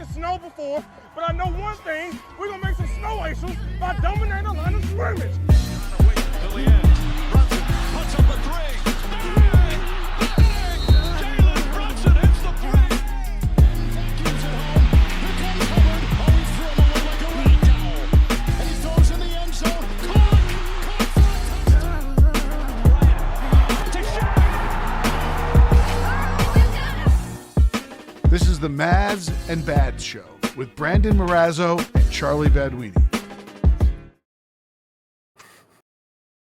snow before, but I know one thing, we're gonna make some snow angels by dominating the line of scrimmage. Wait till the end. Brunson puts up the three. Bang! Bang! Jalen Brunson hits the three. Keeps it home. Here comes Hubbard. Oh, he's thrown away like a rag doll. And he throws in the end zone. Caught! This is the Mazz and Bad Show with Brandon Marrazzo and Charlie Baduini.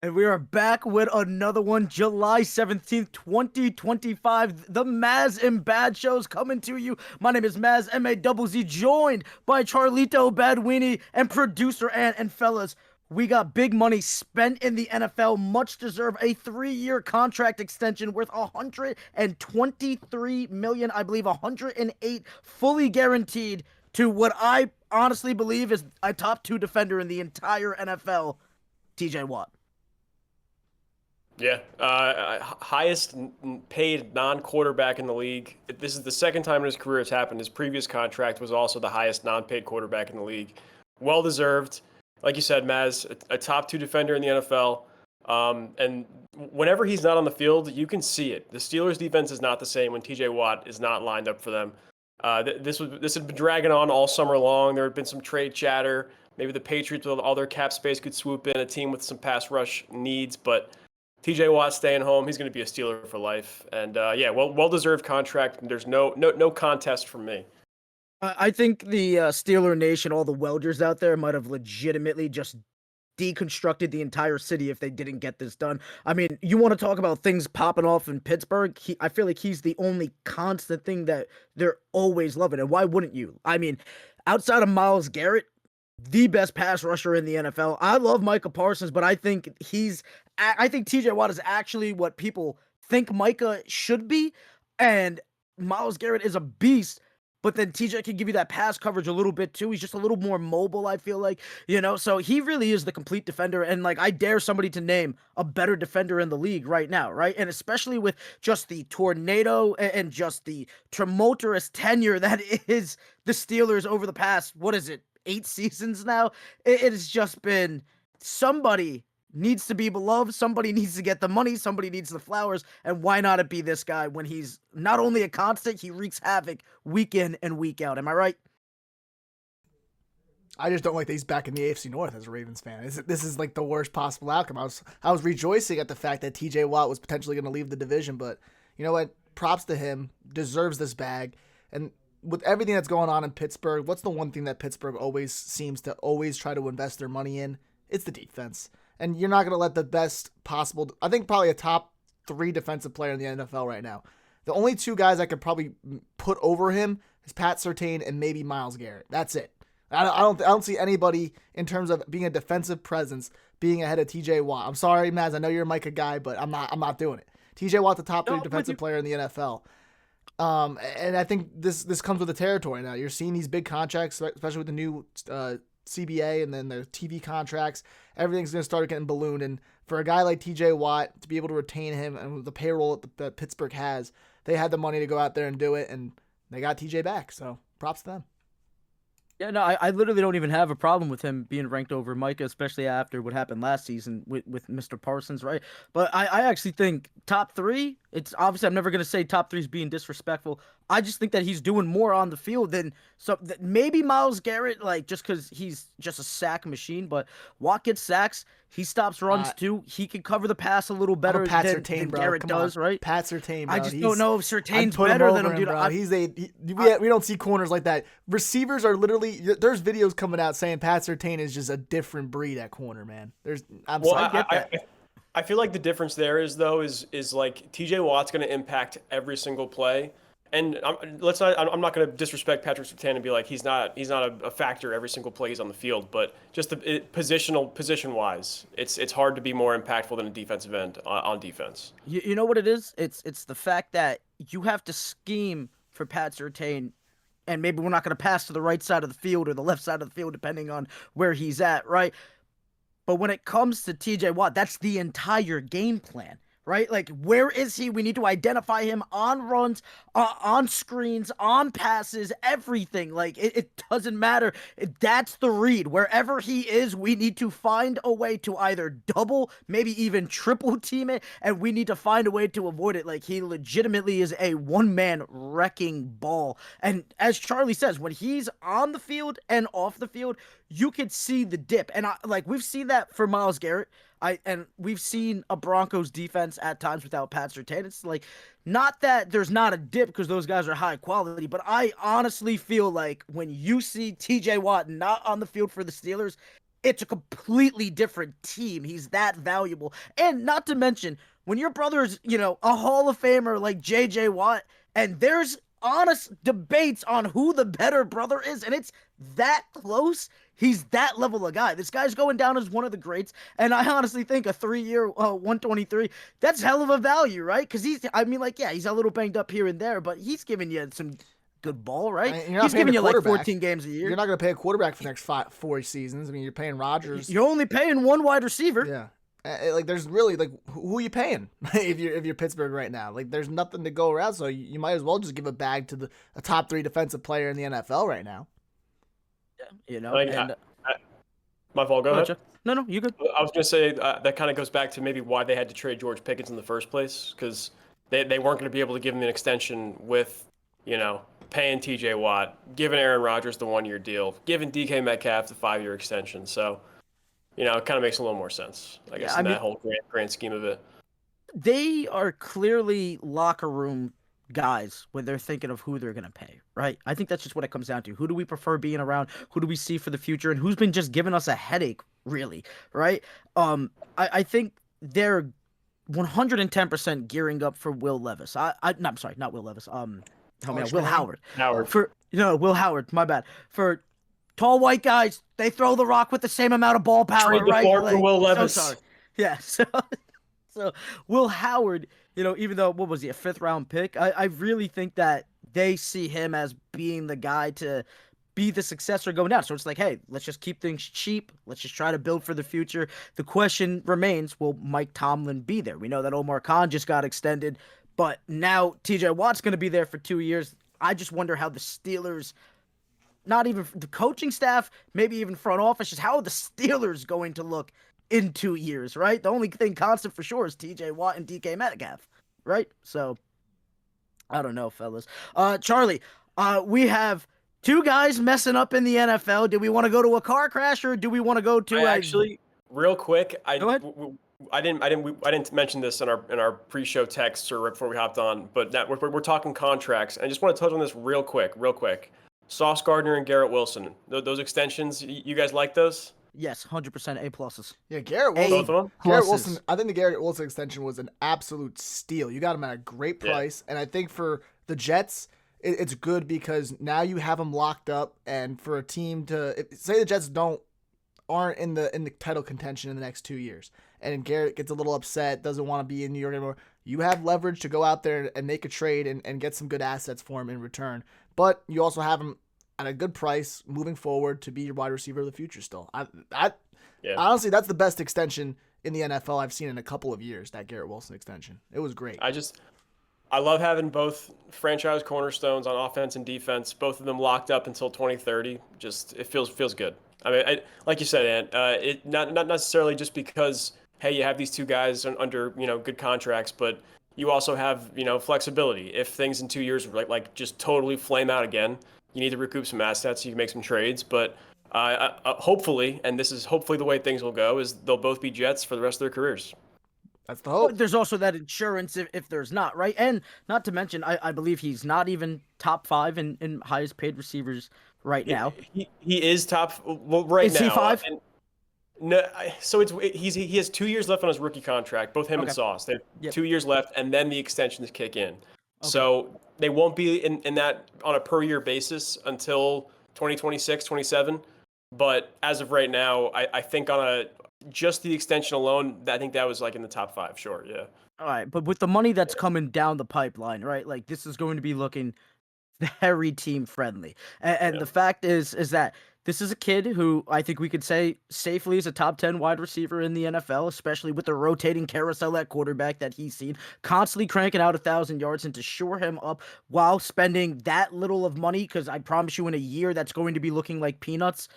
And we are back with another one, July 17th, 2025. The Mazz and Bad Show's coming to you. My name is Mazz, M-A-Z-Z, joined by Charlito Baduini and producer Ant. And fellas, we got big money spent in the NFL, much deserved a 3-year contract extension worth $123 million, I believe 108 fully guaranteed to what I honestly believe is a top 2 defender in the entire NFL, TJ Watt. Yeah, highest paid non-quarterback in the league. This is the second time in his career it's happened. His previous contract was also the highest non-paid quarterback in the league. Well-deserved. Like you said, Mazz, a top 2 defender in the NFL. And whenever he's not on the field, you can see it. The Steelers' defense is not the same when TJ Watt is not lined up for them. This had been dragging on all summer long. There had been some trade chatter. Maybe the Patriots with all their cap space could swoop in, a team with some pass rush needs. But TJ Watt staying home, he's going to be a Steeler for life. And well-deserved contract. There's no contest from me. I think the Steeler Nation, all the welders out there, might have legitimately just deconstructed the entire city if they didn't get this done. I mean, you want to talk about things popping off in Pittsburgh? I feel like he's the only constant thing that they're always loving. And why wouldn't you? I mean, outside of Myles Garrett, the best pass rusher in the NFL. I love Micah Parsons, but I think TJ Watt is actually what people think Micah should be. And Myles Garrett is a beast. But then TJ can give you that pass coverage a little bit too. He's just a little more mobile, I feel like, so he really is the complete defender. And like, I dare somebody to name a better defender in the league right now, right? And especially with just the tornado and just the tumultuous tenure that is the Steelers over the past, 8 seasons now? It has just been somebody needs to be beloved, somebody needs to get the money, somebody needs the flowers, and why not it be this guy when he's not only a constant, he wreaks havoc week in and week out. Am I right? I just don't like that he's back in the AFC North as a Ravens fan. This is like the worst possible outcome. I was rejoicing at the fact that TJ Watt was potentially going to leave the division, but you know what? Props to him. Deserves this bag. And with everything that's going on in Pittsburgh, what's the one thing that Pittsburgh always seems to always try to invest their money in? It's the defense. And you're not going to let the best possible, I think probably a top 3 defensive player in the NFL right now. The only 2 guys I could probably put over him is Pat Surtain and maybe Myles Garrett. That's it. I don't see anybody in terms of being a defensive presence being ahead of TJ Watt. I'm sorry, Mazz. I know you're a Micah guy, but I'm not doing it. TJ Watt, the top 3 defensive player in the NFL. And I think this comes with the territory now. You're seeing these big contracts, especially with the new CBA and then the TV contracts. Everything's going to start getting ballooned. And for a guy like TJ Watt to be able to retain him and with the payroll that Pittsburgh has, they had the money to go out there and do it. And they got TJ back. So props to them. Yeah, no, I literally don't even have a problem with him being ranked over Micah, especially after what happened last season with Mr. Parsons, right? But I actually think top 3, it's obviously I'm never going to say top 3 is being disrespectful. I just think that he's doing more on the field than maybe Myles Garrett, like just because he's just a sack machine. But Watt gets sacks, he stops runs too. He can cover the pass a little better than Garrett does, right? Pat Surtain, bro. I just don't know if Surtain's better than him, dude. Bro. We don't see corners like that. Receivers are literally, there's videos coming out saying Pat Surtain is just a different breed at corner, man. I feel like the difference there is like TJ Watt's going to impact every single play. And I'm not going to disrespect Patrick Surtain and be like he's not a factor every single play he's on the field, but just position wise, it's hard to be more impactful than a defensive end on defense. You know what it is? It's the fact that you have to scheme for Pat Surtain, and maybe we're not going to pass to the right side of the field or the left side of the field depending on where he's at, right? But when it comes to TJ Watt, that's the entire game plan. right? Like, where is he? We need to identify him on runs, on screens, on passes, everything. Like, it doesn't matter. That's the read. Wherever he is, we need to find a way to either double, maybe even triple team it, and we need to find a way to avoid it. Like, he legitimately is a one-man wrecking ball. And as Charlie says, when he's on the field and off the field, you could see the dip. And we've seen that for Myles Garrett. And we've seen a Broncos defense at times without Pat Surtain. It's like, not that there's not a dip because those guys are high quality, but I honestly feel like when you see TJ Watt not on the field for the Steelers, it's a completely different team. He's that valuable. And not to mention, when your brother's, a Hall of Famer like JJ Watt, and there's honest debates on who the better brother is, and it's that close. He's that level of guy. This guy's going down as one of the greats, and I honestly think a 3-year 123, that's hell of a value, right? Because he's a little banged up here and there, but he's giving you some good ball, right? He's giving you like 14 games a year. You're not going to pay a quarterback for the next 4 seasons. I mean, you're paying Rodgers. You're only paying one wide receiver. Yeah. There's really, who are you paying if you're Pittsburgh right now? Like, there's nothing to go around, so you might as well just give a bag to a top 3 defensive player in the NFL right now. Yeah, my fault. Go ahead. No, you good. I was going to say that kind of goes back to maybe why they had to trade George Pickens in the first place, because they weren't going to be able to give him an extension with, paying TJ Watt, giving Aaron Rodgers the 1-year deal, giving DK Metcalf the 5-year extension. So, it kind of makes a little more sense, I guess, in that whole grand scheme of it. They are clearly locker room guys when they're thinking of who they're going to pay, right? I think that's just what it comes down to. Who do we prefer being around? Who do we see for the future? And who's been just giving us a headache, really, right? I think they're 110% gearing up for Will Levis. I'm sorry, not Will Levis. Will Howard. Will Howard, my bad. For tall white guys, they throw the rock with the same amount of ball power, Trade the right? floor for Will Levis. So sorry. Yeah, so Will Howard, even though, what was he, a 5th-round pick? I really think that they see him as being the guy to be the successor going down. So it's like, hey, let's just keep things cheap. Let's just try to build for the future. The question remains, will Mike Tomlin be there? We know that Omar Khan just got extended, but now TJ Watt's going to be there for 2 years. I just wonder how the Steelers, not even the coaching staff, maybe even front office, just how are the Steelers going to look in 2 years, right? The only thing constant for sure is TJ Watt and DK Metcalf, right? So, I don't know, fellas. Charlie, we have 2 guys messing up in the NFL. Do we want to go to a car crash or do we want to go to actually, real quick, Go ahead. I didn't mention this in our pre-show texts or right before we hopped on, but now we're talking contracts. I just want to touch on this real quick. Sauce Gardner and Garrett Wilson, those extensions, you guys like those? Yes, 100% A+. Yeah, Garrett Wilson. Both of them? Garrett Wilson. I think the Garrett Wilson extension was an absolute steal. You got him at a great price, and I think for the Jets, it's good because now you have him locked up, and for a team to say the Jets aren't in the title contention in the next 2 years, and Garrett gets a little upset, doesn't want to be in New York anymore. You have leverage to go out there and make a trade and get some good assets for him in return. But you also have him at a good price moving forward to be your wide receiver of the future still. Honestly, that's the best extension in the NFL I've seen in a couple of years, that Garrett Wilson extension. It was great. I love having both franchise cornerstones on offense and defense, both of them locked up until 2030. Just, it feels good. I mean, like you said, Ant, it not necessarily just because, hey, you have these 2 guys under, good contracts, but you also have, flexibility. If things in 2 years like just totally flame out again, you need to recoup some assets, you can make some trades, but hopefully, and this is hopefully the way things will go, is they'll both be Jets for the rest of their careers. That's the hope. There's also that insurance if there's not, right? And not to mention, I believe he's not even top 5 in highest paid receivers right now. He is top, well, right now. Is he 5? No, so he has 2 years left on his rookie contract, both him and Sauce. They have 2 years left, and then the extensions kick in. Okay. So they won't be in that on a per year basis until 2026, 27. But as of right now, I think on just the extension alone, I think that was like in the top 5. Sure, yeah. All right, but with the money that's coming down the pipeline, right? Like, this is going to be looking very team friendly, and the fact is that this is a kid who I think we could say safely is a top 10 wide receiver in the NFL, especially with the rotating carousel at quarterback that he's seen, constantly cranking out 1,000 yards, and to shore him up while spending that little of money, because I promise you in a year that's going to be looking like peanuts,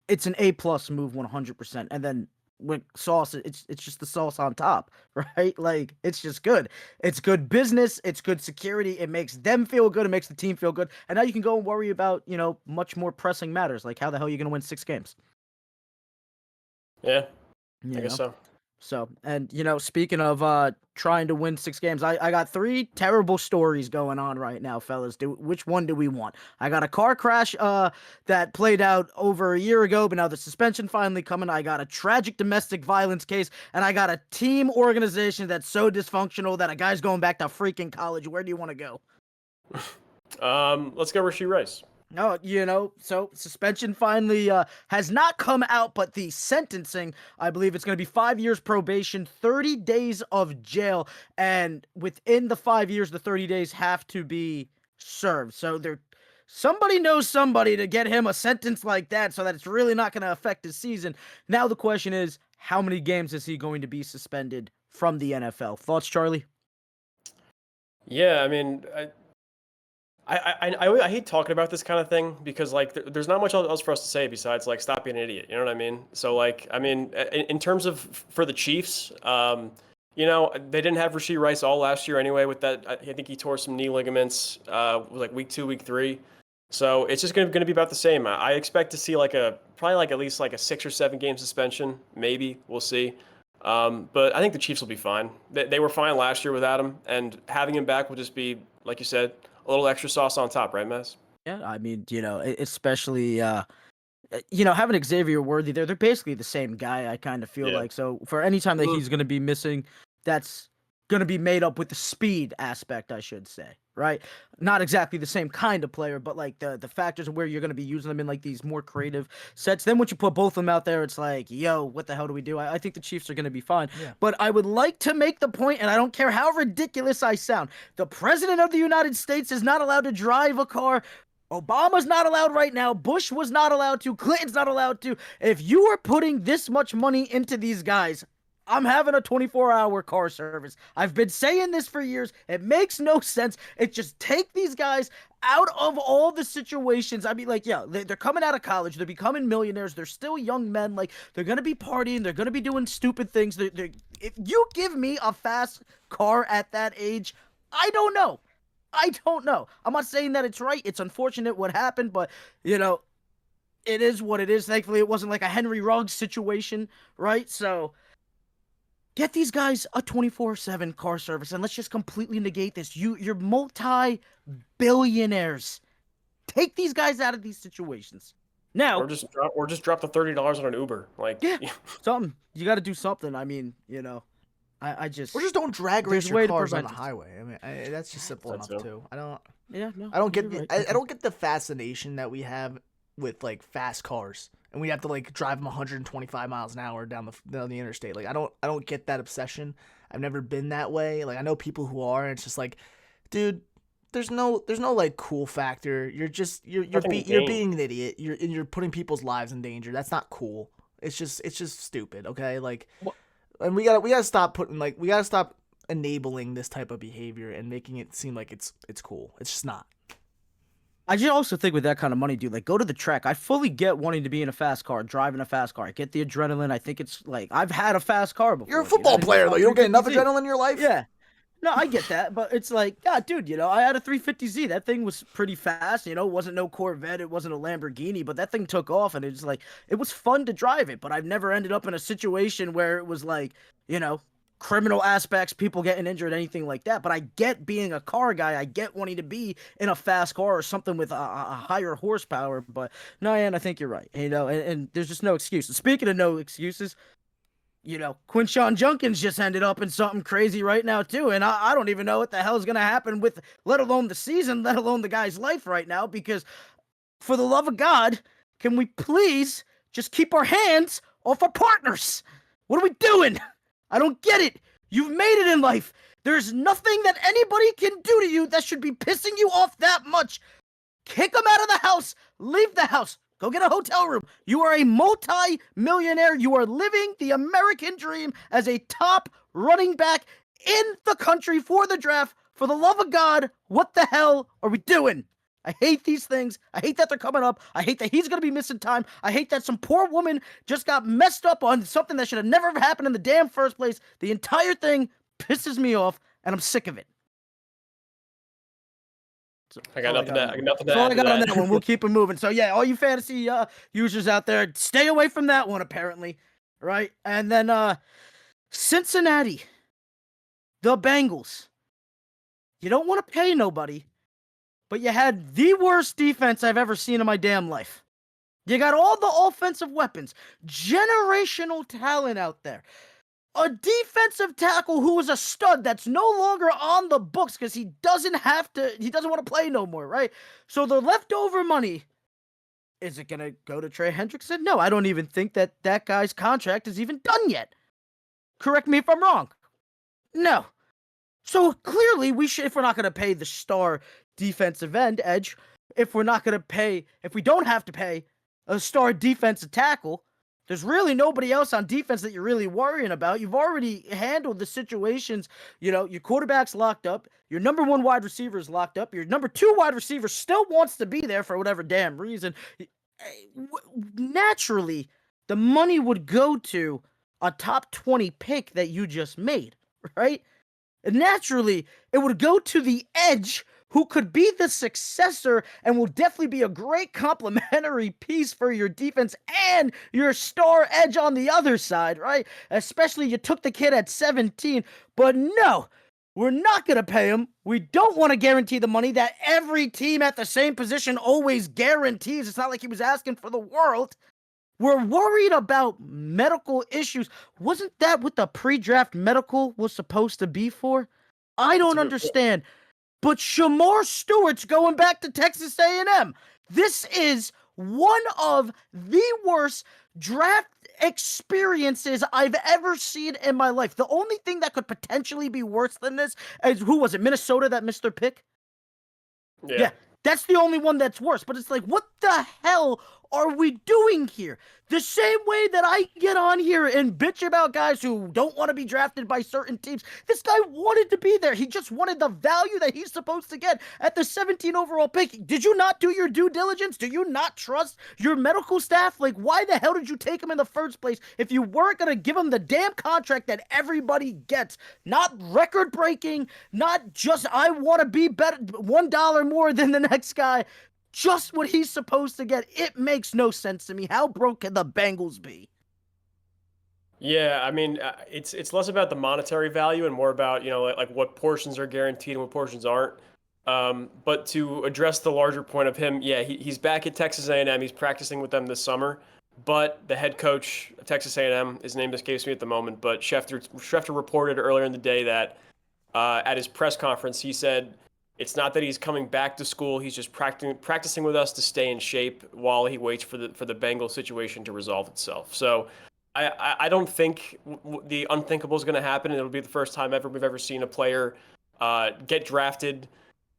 it's an A-plus move 100%. And then with sauce, it's just the sauce on top, right? Like, it's just good. It's good business. It's good security. It makes them feel good. It makes the team feel good. And now you can go and worry about, much more pressing matters, like how the hell are you going to win 6 games? Yeah, You I guess know? so. So, and speaking of trying to win 6 games, I got 3 terrible stories going on right now, fellas. Which one do we want? I got a car crash that played out over a year ago, but now the suspension finally coming. I got a tragic domestic violence case, and I got a team organization that's so dysfunctional that a guy's going back to freaking college. Where do you want to go? Let's go Rashee Rice. No, so suspension finally has not come out, but the sentencing, I believe it's going to be 5 years probation, 30 days of jail, and within the 5 years, the 30 days have to be served. So somebody knows somebody to get him a sentence like that so that it's really not going to affect his season. Now the question is, how many games is he going to be suspended from the NFL? Thoughts, Charlie? Yeah, I mean, I hate talking about this kind of thing because there's not much else for us to say besides stop being an idiot. You know what I mean? So in terms of for the Chiefs, they didn't have Rashee Rice all last year anyway. With that, I think he tore some knee ligaments week 2, week 3. So it's just going to be about the same. I expect to see probably at least a 6 or 7 game suspension. Maybe we'll see. But I think the Chiefs will be fine. They were fine last year without him, and having him back will just be, like you said, a little extra sauce on top, right, Mazz? Yeah, I mean, especially, having Xavier Worthy there, they're basically the same guy, I kind of feel like. So for any time that he's going to be missing, that's going to be made up with the speed aspect, I should say, right? Not exactly the same kind of player, but the factors of where you're going to be using them in these more creative sets. Then once you put both of them out there, it's like, yo, what the hell do we do? I think the Chiefs are going to be fine. Yeah. But I would like to make the point, and I don't care how ridiculous I sound, the president of the United States is not allowed to drive a car. Obama's not allowed right now. Bush was not allowed to. Clinton's not allowed to. If you are putting this much money into these guys, I'm having a 24-hour car service. I've been saying this for years. It makes no sense. It just take these guys out of all the situations. I mean, they're coming out of college. They're becoming millionaires. They're still young men. They're going to be partying. They're going to be doing stupid things. If you give me a fast car at that age, I don't know. I'm not saying that it's right. It's unfortunate what happened, but, it is what it is. Thankfully, it wasn't like a Henry Ruggs situation, right? So get these guys a 24/7 car service, and let's just completely negate this. You're multi-billionaires. Take these guys out of these situations. Now, or just drop the $30 on an Uber. Something. You got to do something. I mean, I just... Or just don't drag race your cars on the highway. I mean, that's just simple enough, too. I don't get the fascination that we have with, fast cars. And we have to drive them 125 miles an hour down the interstate. I don't get that obsession. I've never been that way. I know people who are, and it's just dude, there's no cool factor. You're being an idiot. You're putting people's lives in danger. That's not cool. It's just stupid. Okay, and we gotta stop enabling this type of behavior and making it seem like it's cool. It's just not. I just also think with that kind of money, dude, go to the track. I fully get wanting to be in a fast car, driving a fast car. I get the adrenaline. I think it's I've had a fast car before. You're a football player, though. You don't get enough adrenaline in your life? Yeah. No, I get that. But it's God, dude, I had a 350Z. That thing was pretty fast. It wasn't no Corvette. It wasn't a Lamborghini. But that thing took off, and it's it was fun to drive it. But I've never ended up in a situation where it was criminal aspects, people getting injured, anything like that. But I get being a car guy. I get wanting to be in a fast car or something with a higher horsepower. But no, Ian, I think you're right. And there's just no excuses. Speaking of no excuses, Quinshawn Junkins just ended up in something crazy right now too. And I don't even know what the hell is going to happen with, let alone the season, let alone the guy's life right now. Because for the love of God, can we please just keep our hands off our partners? What are we doing? I don't get it. You've made it in life. There's nothing that anybody can do to you that should be pissing you off that much. Kick them out of the house. Leave the house. Go get a hotel room. You are a multi-millionaire. You are living the American dream as a top running back in the country for the draft. For the love of God, what the hell are we doing? I hate these things. I hate that they're coming up. I hate that he's going to be missing time. I hate that some poor woman just got messed up on something that should have never happened in the damn first place. The entire thing pisses me off, and I'm sick of it. I got nothing to add. That's all I got on that one. We'll keep it moving. So, yeah, all you fantasy users out there, stay away from that one, apparently. Right? And then Cincinnati, the Bengals. You don't want to pay nobody, but you had the worst defense I've ever seen in my damn life. You got all the offensive weapons, generational talent out there. A defensive tackle who is a stud that's no longer on the books because he doesn't want to play no more, right? So the leftover money, is it going to go to Trey Hendrickson? No, I don't even think that guy's contract is even done yet. Correct me if I'm wrong. No. So clearly if we're not going to pay the star defensive end edge, if we don't have to pay a star defensive tackle, there's really nobody else on defense that you're really worrying about. You've already handled the situations. You know, your quarterback's locked up. Your number one wide receiver is locked up. Your number two wide receiver still wants to be there for whatever damn reason. Naturally, the money would go to a top 20 pick that you just made, right? And naturally, it would go to the edge who could be the successor and will definitely be a great complementary piece for your defense and your star edge on the other side, right? Especially you took the kid at 17, but no, we're not going to pay him. We don't want to guarantee the money that every team at the same position always guarantees. It's not like he was asking for the world. We're worried about medical issues. Wasn't that what the pre-draft medical was supposed to be for? I don't understand. But Shamar Stewart's going back to Texas A&M. This is one of the worst draft experiences I've ever seen in my life. The only thing that could potentially be worse than this is, who was it, Minnesota, that missed their pick? Yeah. That's the only one that's worse. But it's like, what the hell are we doing here? The same way that I get on here and bitch about guys who don't want to be drafted by certain teams. This guy wanted to be there. He just wanted the value that he's supposed to get at the 17 overall pick. Did you not do your due diligence? Do you not trust your medical staff? Like, why the hell did you take him in the first place if you weren't going to give him the damn contract that everybody gets? Not record-breaking, not just I want to be better, $1 more than the next guy. Just what he's supposed to get. It makes no sense to me. How broke can the Bengals be? Yeah, I mean, it's less about the monetary value and more about, like what portions are guaranteed and what portions aren't. But to address the larger point of him, yeah, he's back at Texas A&M. He's practicing with them this summer. But the head coach of Texas A&M, his name escapes me at the moment, but Schefter reported earlier in the day that at his press conference, he said, it's not that he's coming back to school. He's just practicing with us to stay in shape while he waits for the Bengals situation to resolve itself. So I don't think the unthinkable is going to happen. It'll be the first time we've ever seen a player get drafted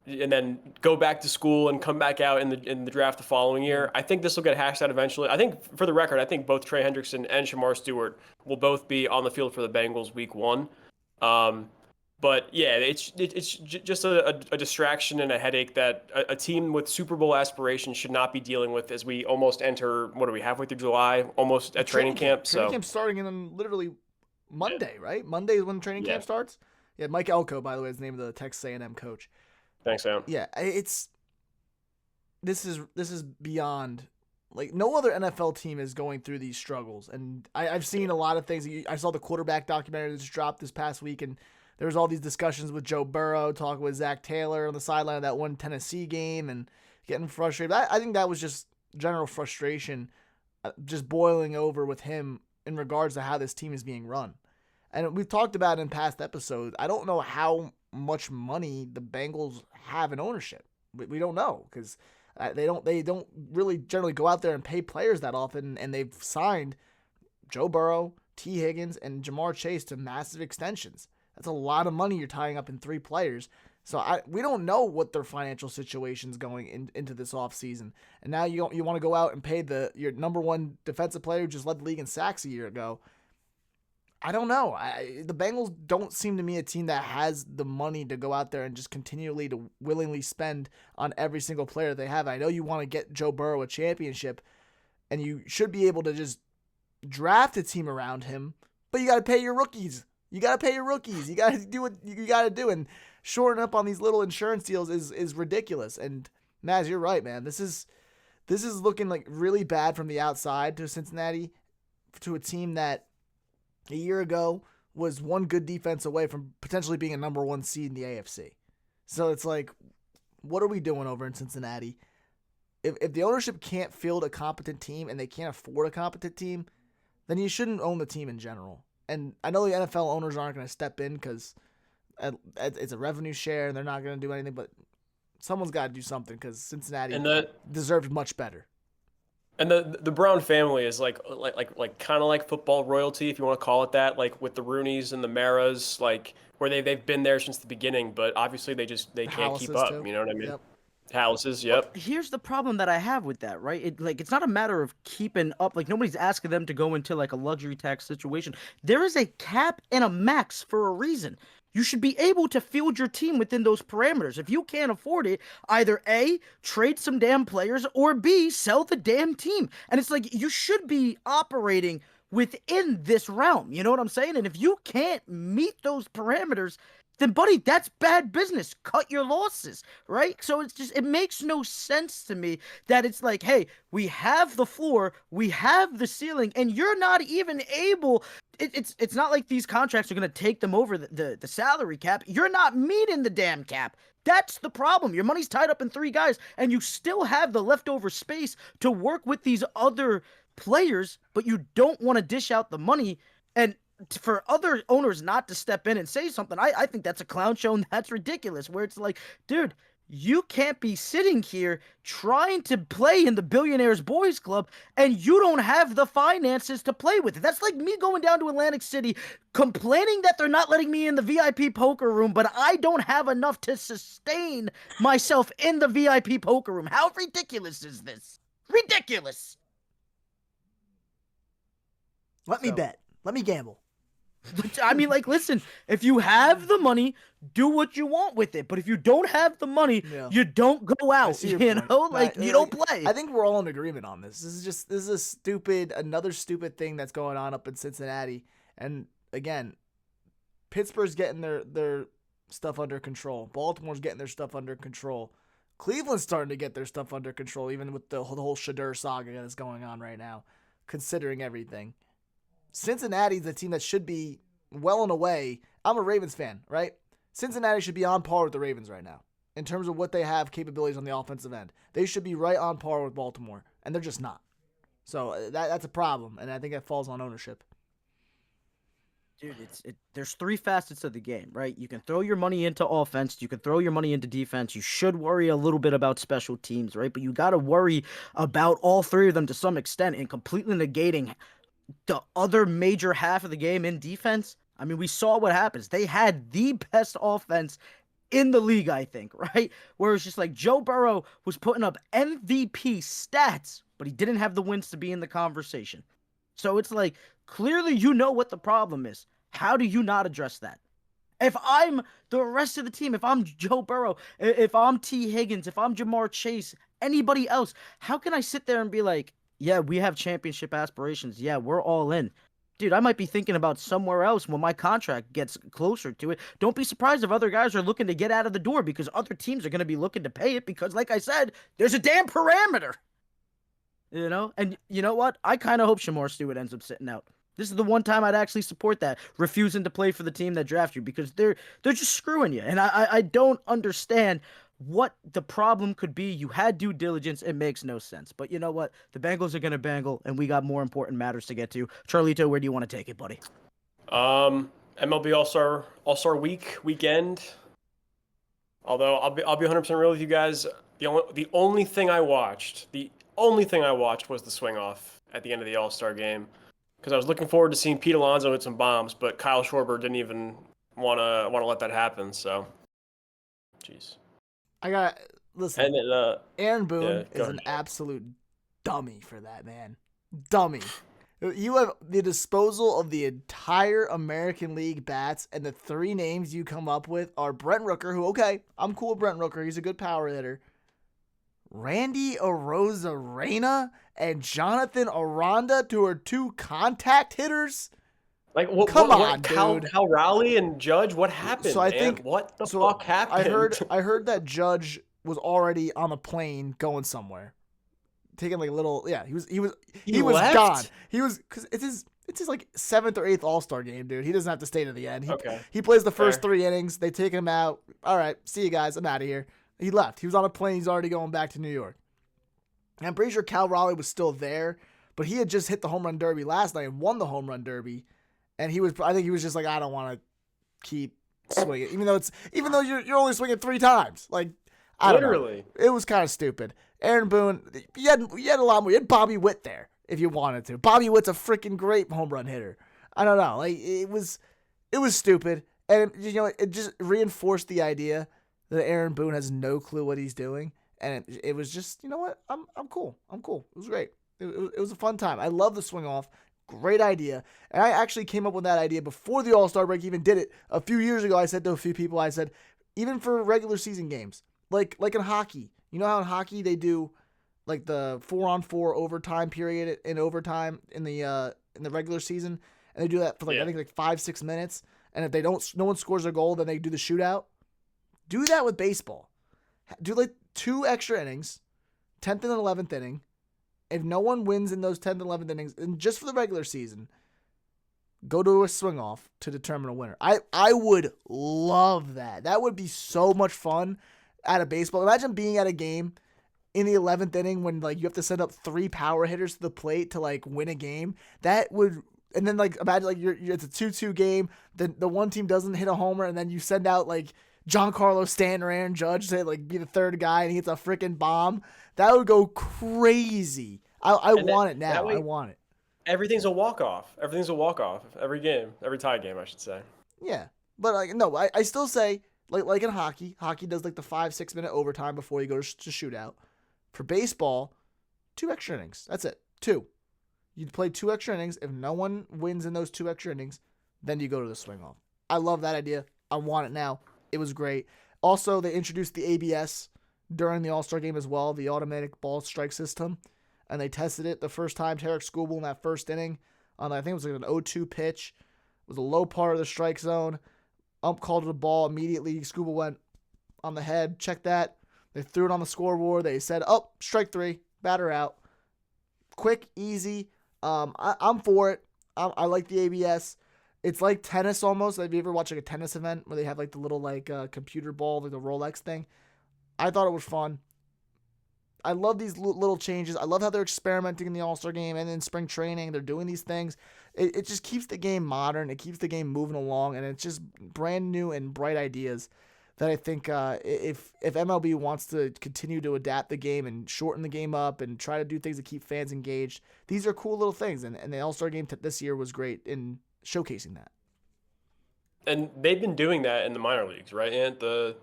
and then go back to school and come back out in the draft the following year. I think this will get hashed out eventually. I think, for the record, I think both Trey Hendrickson and Shamar Stewart will both be on the field for the Bengals week 1. But yeah, it's just a distraction and a headache that a team with Super Bowl aspirations should not be dealing with as we almost enter, what are we, halfway through July, almost at training camp. Training camp starting in literally Monday, right? Monday is when training camp starts. Yeah, Mike Elko, by the way, is the name of the Texas A&M coach. Thanks, Sam. Yeah, this is beyond. Like, no other NFL team is going through these struggles, and I've seen a lot of things. I saw the quarterback documentary that just dropped this past week, and there was all these discussions with Joe Burrow, talking with Zach Taylor on the sideline of that one Tennessee game and getting frustrated. I think that was just general frustration just boiling over with him in regards to how this team is being run. And we've talked about in past episodes, I don't know how much money the Bengals have in ownership. We don't know because they don't really generally go out there and pay players that often, and they've signed Joe Burrow, T. Higgins, and Jamar Chase to massive extensions. That's a lot of money you're tying up in 3 players. So we don't know what their financial situation's going into this offseason. And now you want to go out and pay your number one defensive player who just led the league in sacks a year ago. I don't know. The Bengals don't seem to me a team that has the money to go out there and just continually to willingly spend on every single player they have. I know you want to get Joe Burrow a championship, and you should be able to just draft a team around him, but you got to pay your rookies. You got to do what you got to do, and shorting up on these little insurance deals is ridiculous. And Mazz, you're right, man. This is looking like really bad from the outside to Cincinnati, to a team that a year ago was one good defense away from potentially being a number one seed in the AFC. So it's like, what are we doing over in Cincinnati? If the ownership can't field a competent team and they can't afford a competent team, then you shouldn't own the team in general. And I know the NFL owners aren't going to step in because it's a revenue share and they're not going to do anything, but someone's got to do something because Cincinnati deserved much better. And the Brown family is like kind of like football royalty, if you want to call it that, like with the Rooneys and the Maras, like where they've been there since the beginning, but obviously they can't keep up. Too. You know what I mean? Yep. Hallis's, yep. Well, here's the problem that I have with that, right? It's not a matter of keeping up. Like, nobody's asking them to go into like a luxury tax situation. There is a cap and a max for a reason. You should be able to field your team within those parameters. If you can't afford it, either A, trade some damn players, or B, sell the damn team. And it's like, you should be operating within this realm. You know what I'm saying? And if you can't meet those parameters, then buddy, that's bad business. Cut your losses, right? So it makes no sense to me that it's like, hey, we have the floor, we have the ceiling, and you're not even able. It's not like these contracts are going to take them over the salary cap. You're not meeting the damn cap. That's the problem. Your money's tied up in 3 guys, and you still have the leftover space to work with these other players, but you don't want to dish out the money. And for other owners not to step in and say something, I think that's a clown show, and that's ridiculous, where it's like, dude, you can't be sitting here trying to play in the Billionaires Boys Club and you don't have the finances to play with it. That's like me going down to Atlantic City complaining that they're not letting me in the VIP poker room, but I don't have enough to sustain myself in the VIP poker room. How ridiculous is this? Ridiculous. Let me bet. Let me gamble. I mean, like, listen, if you have the money, do what you want with it. But if you don't have the money, you don't go out, you know? Like, you don't play. I think we're all in agreement on this. This is another stupid thing that's going on up in Cincinnati. And again, Pittsburgh's getting their stuff under control. Baltimore's getting their stuff under control. Cleveland's starting to get their stuff under control, even with the whole Shadur saga that's going on right now, considering everything. Cincinnati's a team that should be well and away. I'm a Ravens fan, right? Cincinnati should be on par with the Ravens right now in terms of what they have capabilities on the offensive end. They should be right on par with Baltimore, and they're just not. So that's a problem, and I think that falls on ownership. Dude, there's 3 facets of the game, right? You can throw your money into offense. You can throw your money into defense. You should worry a little bit about special teams, right? But you got to worry about all 3 of them to some extent, and completely negating the other major half of the game in defense. I mean, we saw what happens. They had the best offense in the league, I think, right? Where it's just like Joe Burrow was putting up MVP stats, but he didn't have the wins to be in the conversation. So it's like, clearly you know what the problem is. How do you not address that? If I'm the rest of the team, if I'm Joe Burrow, if I'm T. Higgins, if I'm Jamar Chase, anybody else, how can I sit there and be like, yeah, we have championship aspirations. Yeah, we're all in. Dude, I might be thinking about somewhere else when my contract gets closer to it. Don't be surprised if other guys are looking to get out of the door because other teams are going to be looking to pay it because, like I said, there's a damn parameter. You know? And you know what? I kind of hope Shamar Stewart ends up sitting out. This is the one time I'd actually support that, refusing to play for the team that drafted you, because they're just screwing you. And I don't understand what the problem could be. You had due diligence. It makes no sense. But you know what? The Bengals are going to bangle, and we got more important matters to get to. Charlito, where do you want to take it, buddy? MLB All-Star weekend. Although I'll be 100% real with you guys. The only thing I watched was the swing off at the end of the All-Star game, because I was looking forward to seeing Pete Alonso hit some bombs, but Kyle Schwarber didn't even want to let that happen. So Jeez. I got listen. And then, Aaron Boone yeah, go is an ahead. absolute dummy for that, man. Dummy. You have the disposal of the entire American League bats, and the three names you come up with are Brent Rooker, who, okay, I'm cool with Brent Rooker. He's a good power hitter. Randy Arozarena and Jonathan Aranda, who are two contact hitters. Like, what? Come what, on, what, Cal Raleigh and Judge, what happened? So I man? think what the fuck happened? I heard that Judge was already on a plane going somewhere, taking like a little. Yeah, he was left? gone. He was because it's his like 7th or 8th All-Star game, dude. He doesn't have to stay to the end. He plays the first Fair. 3 innings. They take him out. All right, see you guys. I'm out of here. He left. He was on a plane. He's already going back to New York. And I'm pretty sure Cal Raleigh was still there, but he had just hit the home run derby last night and won the home run derby. And I think he was just like, I don't want to keep swinging, even though you're only swinging 3 times. Like, I don't know. It was kind of stupid. Aaron Boone, you had a lot more. You had Bobby Witt there if you wanted to. Bobby Witt's a freaking great home run hitter. I don't know. Like, it was stupid, and it just reinforced the idea that Aaron Boone has no clue what he's doing. And it was just, you know what? I'm cool. I'm cool. It was great. It was a fun time. I love the swing off. Great idea. And I actually came up with that idea before the All-Star break even did it. A few years ago, I said to a few people, I said, even for regular season games, like in hockey, you know how in hockey they do like the 4-on-4 overtime period in overtime in the regular season, and they do that for I think like 5-6 minutes. And if no one scores a goal, then they do the shootout. Do that with baseball. Do like 2 extra innings, 10th and 11th inning. If no one wins in those 10th and 11th innings, and just for the regular season, go to a swing off to determine a winner. I would love that. That would be so much fun at a baseball. Imagine being at a game in the 11th inning when like you have to send up 3 power hitters to the plate to like win a game. That would, and then like imagine like it's a 2-2 game. Then the one team doesn't hit a homer, and then you send out like Giancarlo Stanton or Aaron Judge to like be the 3rd guy, and he hits a freaking bomb. That would go crazy. I want it now. I want it. Everything's a walk-off. Everything's a walk-off. Every game. Every tie game, I should say. Yeah. But like no, I still say like in hockey does like the 5-6 minute overtime before you go to shootout. For baseball, 2 extra innings. That's it. 2. You play 2 extra innings. If no one wins in those 2 extra innings, then you go to the swing off. I love that idea. I want it now. It was great. Also, they introduced the ABS during the All-Star game as well, the automatic ball strike system. And they tested it the first time. Tarek Skubal in that first inning on, I think it was like an 0-2 pitch. It was a low part of the strike zone. Ump called it a ball immediately. Skubal went on the head. Check that. They threw it on the scoreboard. They said, oh, strike 3. Batter out. Quick, easy. I'm for it. I like the ABS. It's like tennis almost. Have you ever watched like a tennis event where they have like the little like computer ball, like the Rolex thing? I thought it was fun. I love these little changes. I love how they're experimenting in the All-Star game and in spring training. They're doing these things. It just keeps the game modern. It keeps the game moving along, and it's just brand new and bright ideas that I think if MLB wants to continue to adapt the game and shorten the game up and try to do things to keep fans engaged, these are cool little things. And the All-Star game this year was great in showcasing that. And they've been doing that in the minor leagues, right, Ant? The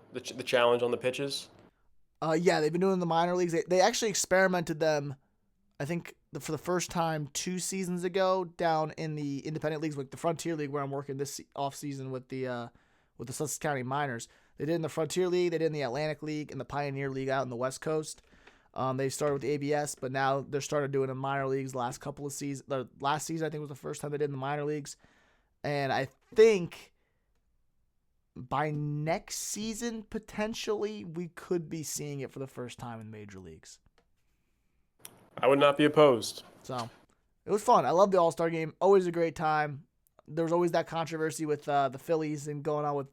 challenge on the pitches? Yeah, they've been doing the minor leagues. They actually experimented them, I think, for the first time 2 seasons ago down in the independent leagues, like the Frontier League, where I'm working this off season with the Sussex County Miners. They did in the Frontier League, they did in the Atlantic League, and the Pioneer League out in the West Coast. They started with the ABS, but now they're started doing it in minor leagues. Last season, I think was the first time they did in the minor leagues, and I think by next season, potentially, we could be seeing it for the first time in major leagues. I would not be opposed. So, it was fun. I love the All-Star game. Always a great time. There was always that controversy with the Phillies and going on with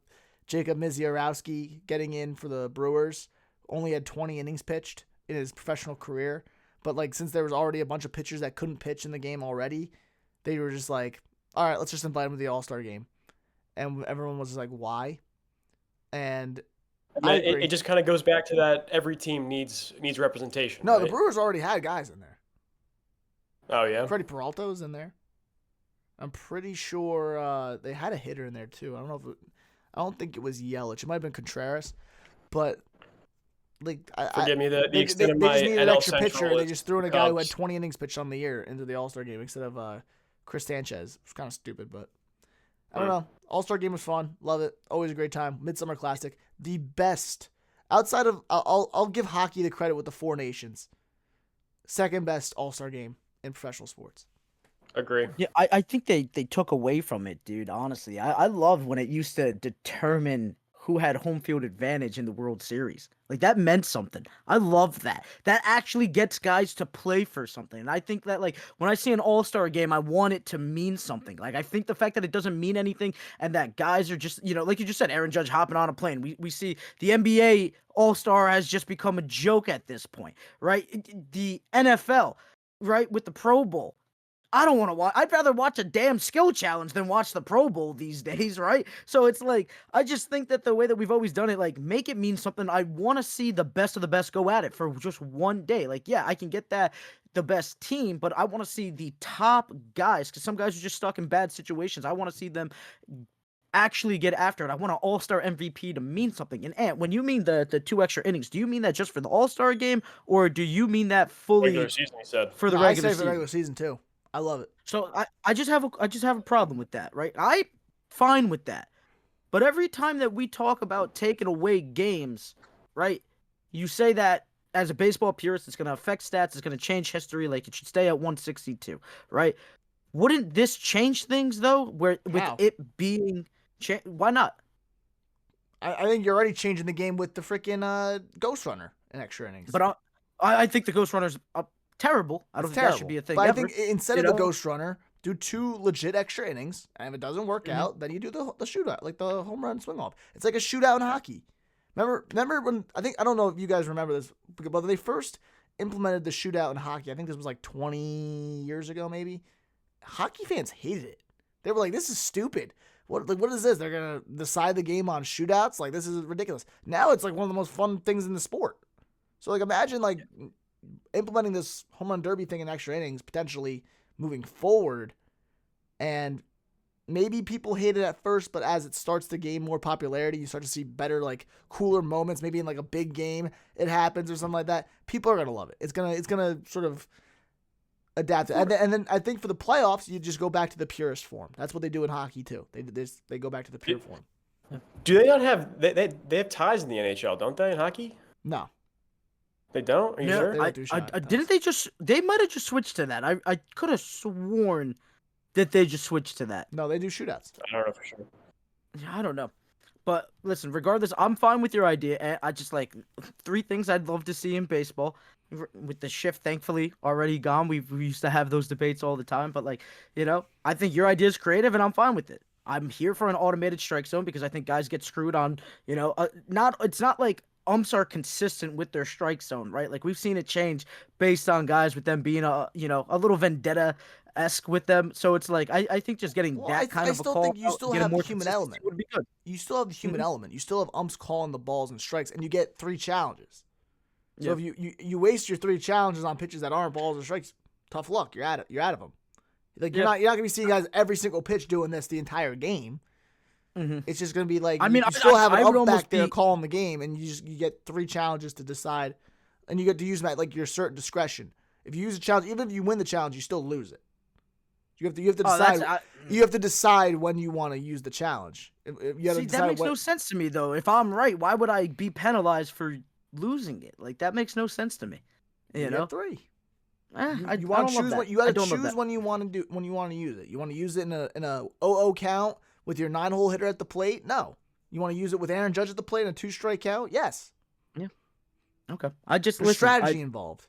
Jacob Misiorowski getting in for the Brewers. Only had 20 innings pitched in his professional career. But, like, since there was already a bunch of pitchers that couldn't pitch in the game already, they were just like, all right, let's just invite him to the All-Star game. And everyone was just like, why? And it just kind of goes back to that every team needs representation. No, right? the Brewers already had guys in there. Oh, yeah? Freddie Peralta's in there. I'm pretty sure they had a hitter in there, too. I don't think it was Yelich. It might have been Contreras. but like Forgive me the they extent of they my just needed an NL extra pitcher. Central They is just threw in a guy who had Cubs. 20 innings pitched on the year into the All-Star game instead of Chris Sanchez. It's kind of stupid, but I don't know. All-Star game was fun. Love it. Always a great time. Midsummer Classic. The best outside of I'll give hockey the credit with the Four Nations. Second best All-Star game in professional sports. Agree. Yeah, I think they took away from it, dude. Honestly, I loved when it used to determine who had home field advantage in the World Series. Like, that meant something. I love that. That actually gets guys to play for something. And I think that, like, when I see an All-Star game, I want it to mean something. Like, I think the fact that it doesn't mean anything and that guys are just, like you just said, Aaron Judge hopping on a plane. We see the NBA All-Star has just become a joke at this point, right? The NFL, right, with the Pro Bowl. I don't want to watch. I'd rather watch a damn skill challenge than watch the Pro Bowl these days, right? So it's like, I just think that the way that we've always done it, like, make it mean something. I want to see the best of the best go at it for just one day. Like, yeah, I can get that, the best team, but I want to see the top guys, because some guys are just stuck in bad situations. I want to see them actually get after it. I want an All-Star MVP to mean something. And Ant, when you mean the 2 extra innings, do you mean that just for the All-Star game, or do you mean that fully Regular season, he said. for the No, I regular say for season? the regular season too. I love it. So I just have a problem with that, right? I'm fine with that. But every time that we talk about taking away games, right, you say that as a baseball purist, it's going to affect stats, it's going to change history, like it should stay at 162, right? Wouldn't this change things, though, with How? it being why not? I think you're already changing the game with the freaking Ghost Runner in extra innings. But I think the Ghost Runner's terrible. I don't It's think that should be a thing But ever. I think instead you of the know? Ghost Runner, do 2 legit extra innings, and if it doesn't work out, then you do the shootout, like the home run swing off. It's like a shootout in hockey. Remember when I don't know if you guys remember this, but when they first implemented the shootout in hockey, I think this was like 20 years ago, maybe. Hockey fans hated it. They were like, "This is stupid. What is this? They're gonna decide the game on shootouts? Like, this is ridiculous." Now it's like one of the most fun things in the sport. So like, imagine like implementing this home run derby thing in extra innings, potentially moving forward, and maybe people hate it at first, but as it starts to gain more popularity, you start to see better, like, cooler moments. Maybe in like a big game it happens or something like that. People are gonna love it. It's gonna sort of adapt it. And then I think for the playoffs, you just go back to the purest form. That's what they do in hockey too. They go back to the pure form. Do they not have they have ties in the NHL, don't they, in hockey? No. They don't? Are you Yeah, sure? They don't do shootout didn't they might have just switched to that. I could have sworn that they just switched to that. No, they do shootouts. I don't know for sure. Yeah, I don't know. But listen, regardless, I'm fine with your idea. And I just like 3 things I'd love to see in baseball. With the shift, thankfully, already gone. We used to have those debates all the time. But, like, I think your idea is creative and I'm fine with it. I'm here for an automated strike zone because I think guys get screwed on, it's not like umps are consistent with their strike zone, right? Like, we've seen it change based on guys with them being a little vendetta-esque with them. So it's like, I think just getting that kind of a call. I still think you still have the human element. Would be good. You still have the human element. You still have umps calling the balls and strikes, and you get 3 challenges. So if you waste your 3 challenges on pitches that aren't balls or strikes, tough luck. You're out of them. Like, you're not gonna be seeing guys every single pitch doing this the entire game. Mm-hmm. It's just gonna be like, I mean, you still have an I would ump back almost there be- calling the game, and you get 3 challenges to decide, and you get to use them at like your certain discretion. If you use a challenge, even if you win the challenge, you still lose it. You have to decide. You have to decide when you want to use the challenge. That makes no sense to me, though. If I'm right, why would I be penalized for losing it? Like, that makes no sense to me. You know, get 3. I You want don't to love choose that. what you I got to don't love choose that. when you want to use it. You want to use it in a 0-0 count with your 9-hole hitter at the plate? No. You want to use it with Aaron Judge at the plate in a 2-strike count? Yes. Okay. I just There's listen. strategy involved.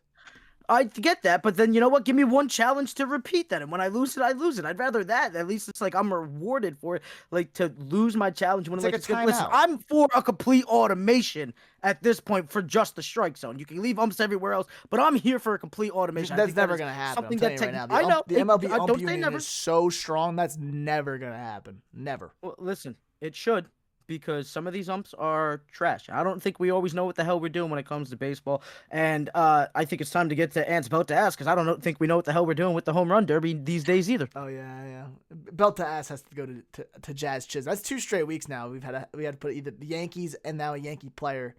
I get that, but then you know what? Give me one challenge to repeat that, and when I lose it, I lose it. I'd rather that. At least it's like I'm rewarded for it. Like, to lose my challenge when It's like like a it's good. Listen, timeout. I'm for a complete automation at this point for just the strike zone. You can leave umps everywhere else, but I'm here for a complete automation. I That's think that never is going to happen. Something I'm telling that you right now. I know The MLB I ump don't say union never. is so strong. That's never going to happen. Never. Well, listen, it should, because some of these umps are trash. I don't think we always know what the hell we're doing when it comes to baseball. And I think it's time to get to Ant's belt to ass, because I don't think we know what the hell we're doing with the home run derby these days either. Oh yeah. Belt to ass has to go to Jazz Chisholm. That's 2 straight weeks now. We had to put either the Yankees and now a Yankee player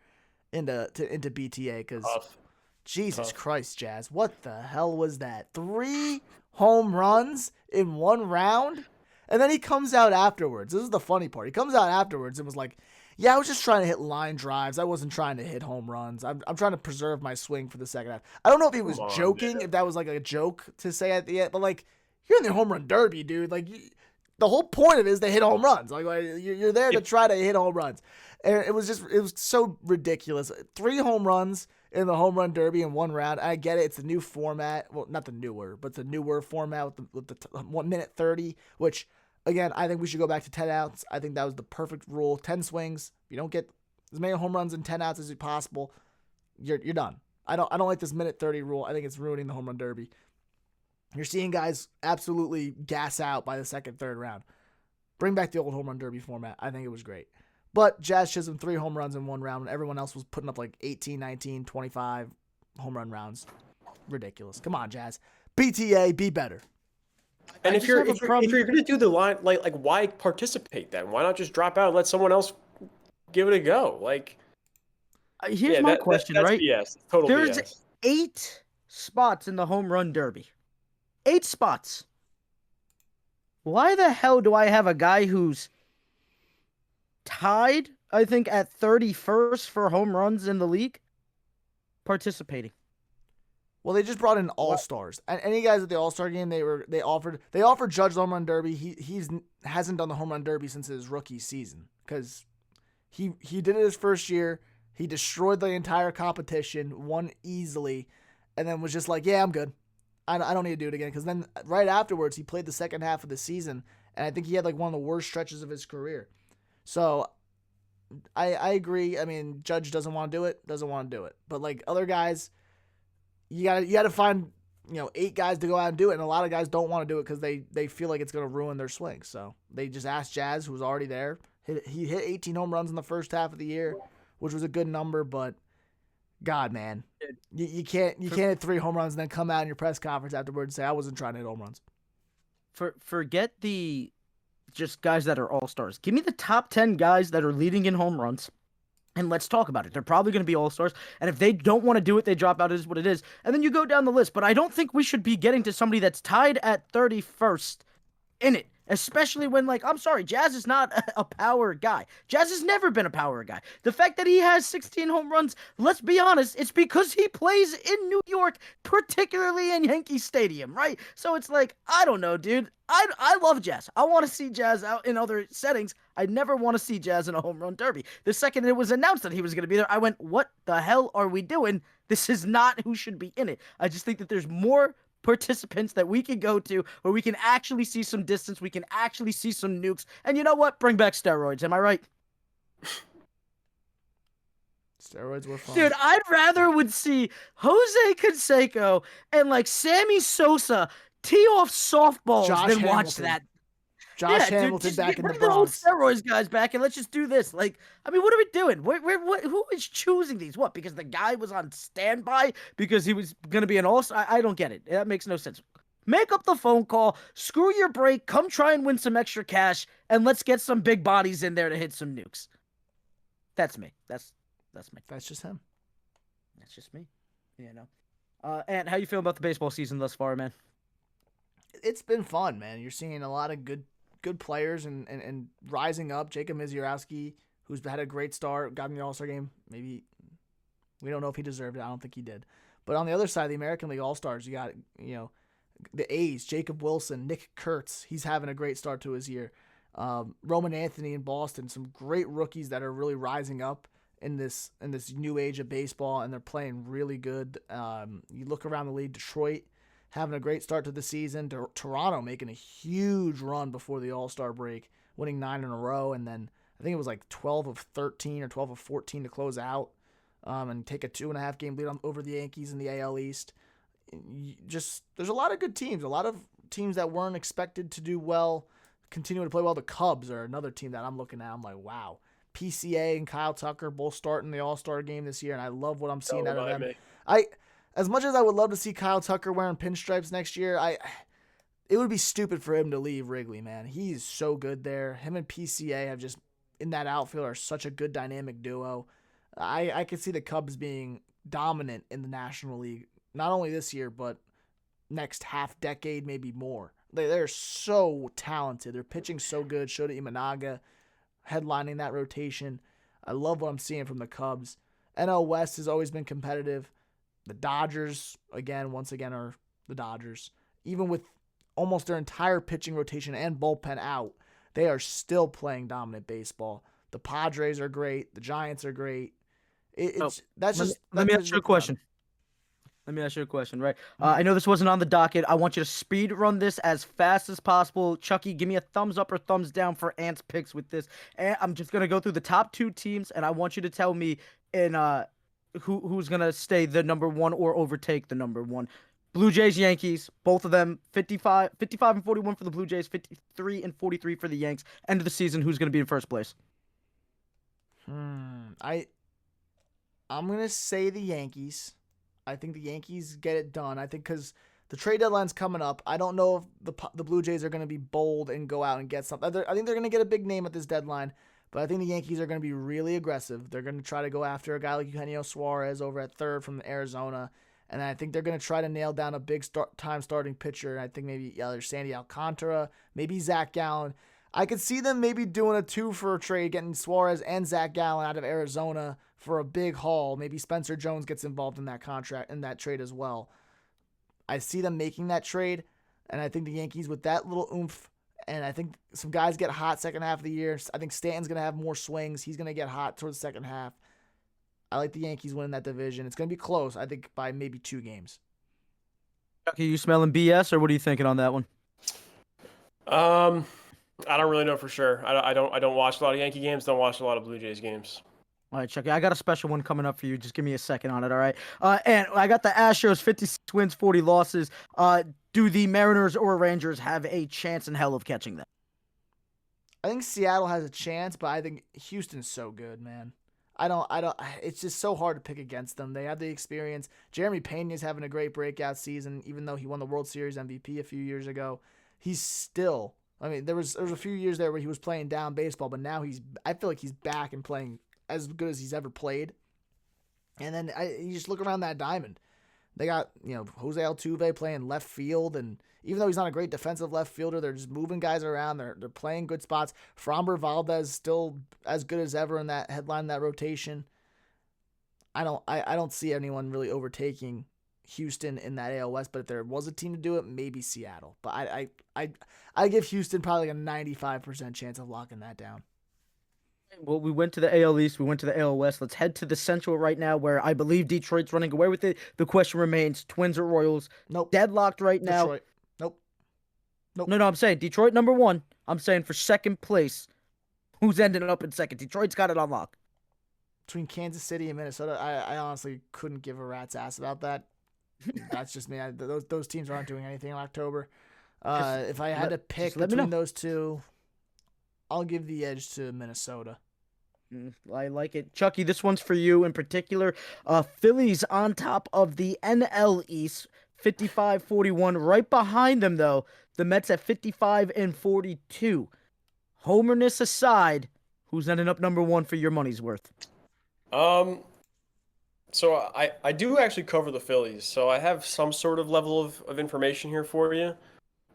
into BTA because Tough. Jesus Tough. Christ, Jazz, what the hell was that? 3 home runs in 1 round? And then he comes out afterwards. This is the funny part. He comes out afterwards and was like, yeah, I was just trying to hit line drives. I wasn't trying to hit home runs. I'm trying to preserve my swing for the second half. I don't know if he was Come on, joking, man. if that was like a joke to say at the end, but like, you're in the home run derby, dude. Like, the whole point of it is to hit home runs. Like you're there to try to hit home runs. And it was so ridiculous. 3 home runs in the home run derby in 1 round. I get it. It's a new format. Well, not the newer, but the newer format with the 1 minute 30, which, again, I think we should go back to 10 outs. I think that was the perfect rule. 10 swings. If you don't get as many home runs in 10 outs as possible, you're done. I don't like this minute 30 rule. I think it's ruining the home run derby. You're seeing guys absolutely gas out by the second, third round. Bring back the old home run derby format. I think it was great. But Jazz Chisholm, 3 home runs in 1 round when everyone else was putting up like 18, 19, 25 home run rounds. Ridiculous. Come on, Jazz. BTA, be better. And if you're just have a if you're gonna do the line, like why participate then? Why not just drop out and let someone else give it a go? Like, Here's my question, that's right? BS. Total There's BS. 8 spots in the home run derby. 8 spots. Why the hell do I have a guy who's tied, I think, at 31st for home runs in the league participating? Well, they just brought in all-stars. And any guys at the all-star game, they offered Judge the home run derby. He hasn't done the home run derby since his rookie season because he did it his first year. He destroyed the entire competition, won easily, and then was just like, yeah, I'm good. I don't need to do it again. Because then right afterwards, he played the second half of the season, and I think he had like one of the worst stretches of his career. So I agree. I mean, Judge doesn't want to do it. But like other guys, you gotta find 8 guys to go out and do it, and a lot of guys don't want to do it because they feel like it's gonna ruin their swing. So they just asked Jazz, who was already there. He hit 18 home runs in the first half of the year, which was a good number, but God, man, you can't hit 3 home runs and then come out in your press conference afterwards and say I wasn't trying to hit home runs. Forget the just guys that are all-stars. Give me the top 10 guys that are leading in home runs, and let's talk about it. They're probably going to be all-stars, and if they don't want to do it, they drop out. It is what it is. And then you go down the list, but I don't think we should be getting to somebody that's tied at 31st in it. Especially when, like, I'm sorry, Jazz is not a power guy. Jazz has never been a power guy. The fact that he has 16 home runs, let's be honest, it's because he plays in New York, particularly in Yankee Stadium, right? So it's like, I don't know, dude. I love Jazz. I want to see Jazz out in other settings. I never want to see Jazz in a home run derby. The second it was announced that he was going to be there, I went, what the hell are we doing? This is not who should be in it. I just think that there's more participants that we can go to where we can actually see some distance, we can actually see some nukes, and you know what? Bring back steroids, am I right? Steroids were fun. Dude, I'd rather would see Jose Canseco and like Sammy Sosa tee off softballs than watch Hamilton. that. Josh Dude, Hamilton just back in the bring the old Bronx. steroids guys back and let's just do this. Like, I mean, what are we doing? Who is choosing these? What? Because the guy was on standby because he was going to be an all-star? I don't get it. That makes no sense. Make up the phone call, screw your break, come try and win some extra cash, and let's get some big bodies in there to hit some nukes. That's me. That's me. That's just him. That's just me. And how you feel about the baseball season thus far, man? It's been fun, man. You're seeing a lot of good players and rising up. Jacob Misiorowski, who's had a great start, got in the All-Star game. Maybe we don't know if he deserved it. I don't think he did. But on the other side, the American League All-Stars, you got, the A's, Jacob Wilson, Nick Kurtz. He's having a great start to his year. Roman Anthony in Boston, some great rookies that are really rising up in this new age of baseball, and they're playing really good. You look around the league, Detroit having a great start to the season. Toronto making a huge run before the All-Star break, winning 9 in a row, and then I think it was like 12 of 13 or 12 of 14 to close out, and take a 2.5 game lead over the Yankees in the AL East. There's a lot of good teams, a lot of teams that weren't expected to do well, continuing to play well. The Cubs are another team that I'm looking at. I'm like, wow. PCA and Kyle Tucker both starting the All-Star game this year, and I love what I'm seeing out of them. As much as I would love to see Kyle Tucker wearing pinstripes next year, it would be stupid for him to leave Wrigley, man. He's so good there. Him and PCA have just, in that outfield, are such a good dynamic duo. I could see the Cubs being dominant in the National League, not only this year, but next half decade, maybe more. They're so talented. They're pitching so good. Shota Imanaga headlining that rotation. I love what I'm seeing from the Cubs. NL West has always been competitive. The Dodgers, once again, are the Dodgers. Even with almost their entire pitching rotation and bullpen out, they are still playing dominant baseball. The Padres are great. The Giants are great. Let me ask you a question. Let me ask you a question, right? I know this wasn't on the docket. I want you to speed run this as fast as possible. Chucky, give me a thumbs up or thumbs down for Ant's picks with this. And I'm just going to go through the top 2 teams, and I want you to tell me who's going to stay the number 1 or overtake the number 1. Blue Jays, Yankees, both of them 55 and 41 for the Blue Jays, 53 and 43 for the Yanks. End of the season, who's going to be in first place? I'm going to say the Yankees. I think the Yankees get it done. I think because the trade deadline's coming up. I don't know if the Blue Jays are going to be bold and go out and get something. I think they're going to get a big name at this deadline, but I think the Yankees are going to be really aggressive. They're going to try to go after a guy like Eugenio Suarez over at third from Arizona, and I think they're going to try to nail down a big time starting pitcher. I think maybe either Sandy Alcantara, maybe Zach Gallen. I could see them maybe doing a 2-for trade, getting Suarez and Zach Gallen out of Arizona for a big haul. Maybe Spencer Jones gets involved in that trade as well. I see them making that trade, and I think the Yankees with that little oomph, and I think some guys get hot second half of the year. I think Stanton's going to have more swings. He's going to get hot towards the second half. I like the Yankees winning that division. It's going to be close, I think, by maybe 2 games. Chucky, you smelling BS, or what are you thinking on that one? I don't really know for sure. I don't watch a lot of Yankee games. Don't watch a lot of Blue Jays games. All right, Chucky, I got a special one coming up for you. Just give me a second on it, all right? And I got the Astros, 56 wins, 40 losses. Do the Mariners or Rangers have a chance in hell of catching them? I think Seattle has a chance, but I think Houston's so good, man. It's just so hard to pick against them. They have the experience. Jeremy Pena's having a great breakout season, even though he won the World Series MVP a few years ago. He's still, there was a few years there where he was playing down baseball, but now I feel like he's back and playing as good as he's ever played. And then you just look around that diamond. They got, Jose Altuve playing left field, and even though he's not a great defensive left fielder, they're just moving guys around. They're playing good spots. Framber Valdez still as good as ever in that headline, that rotation. I don't see anyone really overtaking Houston in that AL West, but if there was a team to do it, maybe Seattle. But I give Houston probably like a 95% chance of locking that down. Well, we went to the AL East. We went to the AL West. Let's head to the Central right now, where I believe Detroit's running away with it. The question remains, Twins or Royals? Nope. Deadlocked right now. Detroit. Nope. No, I'm saying Detroit number 1. I'm saying for second place, who's ending up in second? Detroit's got it on lock. Between Kansas City and Minnesota, I honestly couldn't give a rat's ass about that. That's just me. Those teams aren't doing anything in October. If I had to pick between those two, I'll give the edge to Minnesota. I like it. Chucky, this one's for you in particular. Phillies on top of the NL East, 55-41. Right behind them, though, the Mets at 55 and 42. Homerness aside, who's ending up number 1 for your money's worth? So I do actually cover the Phillies, so I have some sort of level of information here for you.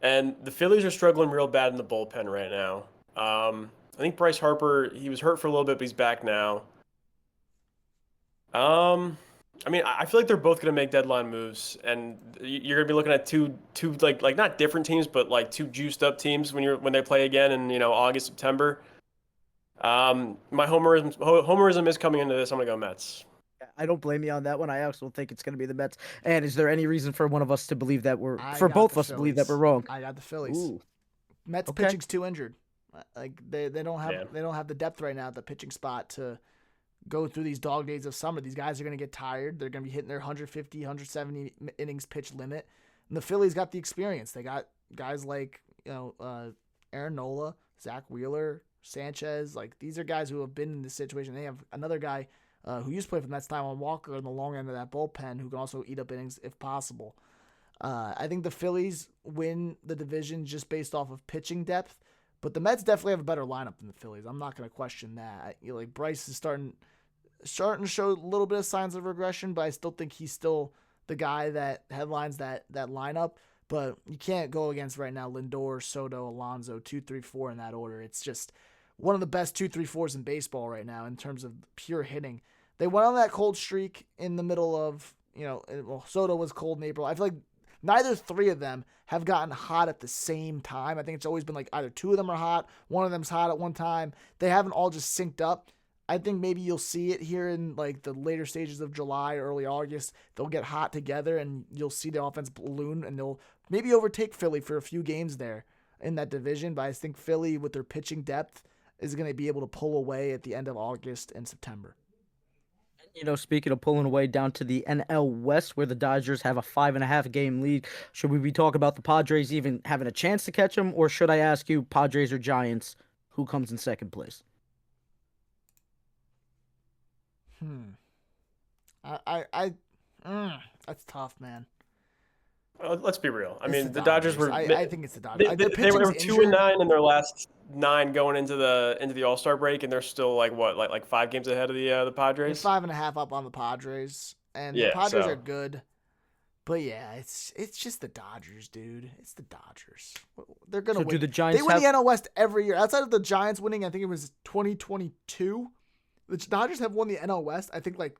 And the Phillies are struggling real bad in the bullpen right now. I think Bryce Harper, he was hurt for a little bit, but he's back now. I feel like they're both going to make deadline moves, and you're going to be looking at two like not different teams, but like 2 juiced up teams when they play again in August, September. My homerism is coming into this. I'm going to go Mets. I don't blame you on that one. I also think it's going to be the Mets. And is there any reason for one of us to believe that both of us to believe that we're wrong? I got the Phillies. Ooh. Mets Okay. pitching's too injured. Like they don't have the depth right now at the pitching spot to go through these dog days of summer. These guys are going to get tired. They're going to be hitting their 150, 170 innings pitch limit. And the Phillies got the experience. They got guys like Aaron Nola, Zach Wheeler, Sanchez. Like these are guys who have been in this situation. They have another guy who used to play for the Mets, Taijuan Walker, on the long end of that bullpen, who can also eat up innings if possible. I think the Phillies win the division just based off of pitching depth. But the Mets definitely have a better lineup than the Phillies. I'm not going to question that. Bryce is starting. starting to show a little bit of signs of regression, but I still think he's still the guy that headlines that lineup. But you can't go against right now Lindor, Soto, Alonso, 2, 3, 4 in that order. It's just one of the best 2, 3, 4s in baseball right now in terms of pure hitting. They went on that cold streak in the middle of, Soto was cold in April. I feel like neither three of them have gotten hot at the same time. I think it's always been like either two of them are hot, one of them's hot at one time. They haven't all just synced up. I think maybe you'll see it here in like the later stages of July, early August. They'll get hot together and you'll see the offense balloon and they'll maybe overtake Philly for a few games there in that division. But I think Philly with their pitching depth is going to be able to pull away at the end of August and September. Speaking of pulling away down to the NL West, where the Dodgers have a 5.5 game lead, should we be talking about the Padres even having a chance to catch them, or should I ask you, Padres or Giants, who comes in second place? That's tough, man. Let's be real. I It's mean, the the Dodgers were. I think it's the Dodgers. They were 2-9 in their last 9 going into the All-Star break, and they're still like 5 games ahead of the Padres. They're 5.5 up on the Padres, and the Padres are good. But yeah, it's just the Dodgers, dude. It's the Dodgers. They're gonna win. Do the Giants they win the NL West every year. Outside of the Giants winning, I think it was 2022. The Dodgers have won the NL West, I think, like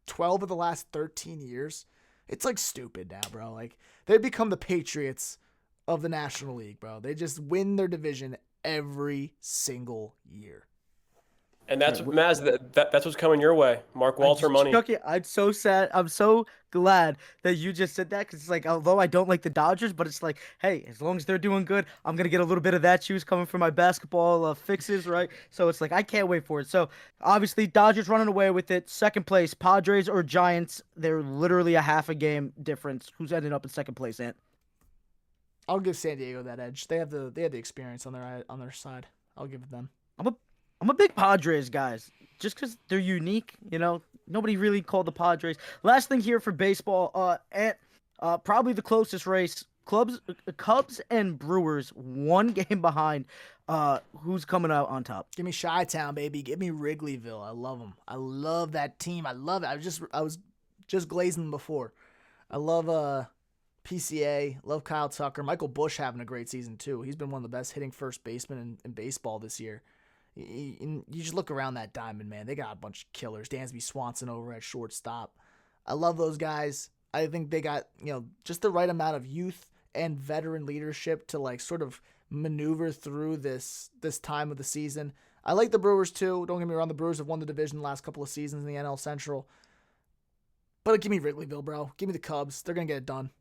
12 of the last 13 years. It's like stupid now, bro. Like they've become the Patriots of the National League, bro. They just win their division every single year. And that's Mazz. That's what's coming your way. Mark Walter money. Chucky, I'm so sad. I'm so glad that you just said that, because it's like, although I don't like the Dodgers, but it's like, hey, as long as they're doing good, I'm gonna get a little bit of that juice coming from my basketball fixes, right? So it's like I can't wait for it. So obviously, Dodgers running away with it. Second place, Padres or Giants? They're literally a half a game difference. Who's ending up in second place, Ant? I'll give San Diego that edge. They have the experience on their side. I'll give it them. I'm a big Padres guys, just because they're unique. Nobody really called the Padres. Last thing here for baseball, probably the closest race. Cubs and Brewers, 1 game behind. Who's coming out on top? Give me Chi-Town, baby. Give me Wrigleyville. I love them. I love that team. I love it. I was just glazing them before. I love PCA. Love Kyle Tucker. Michael Busch having a great season too. He's been one of the best hitting first basemen in baseball this year. You just look around that diamond, man. They got a bunch of killers. Dansby Swanson over at shortstop. I love those guys. I think they got, just the right amount of youth and veteran leadership to like sort of maneuver through this time of the season. I like the Brewers too. Don't get me wrong. The Brewers have won the division the last couple of seasons in the NL Central. But give me Wrigleyville, bro. Give me the Cubs. They're going to get it done.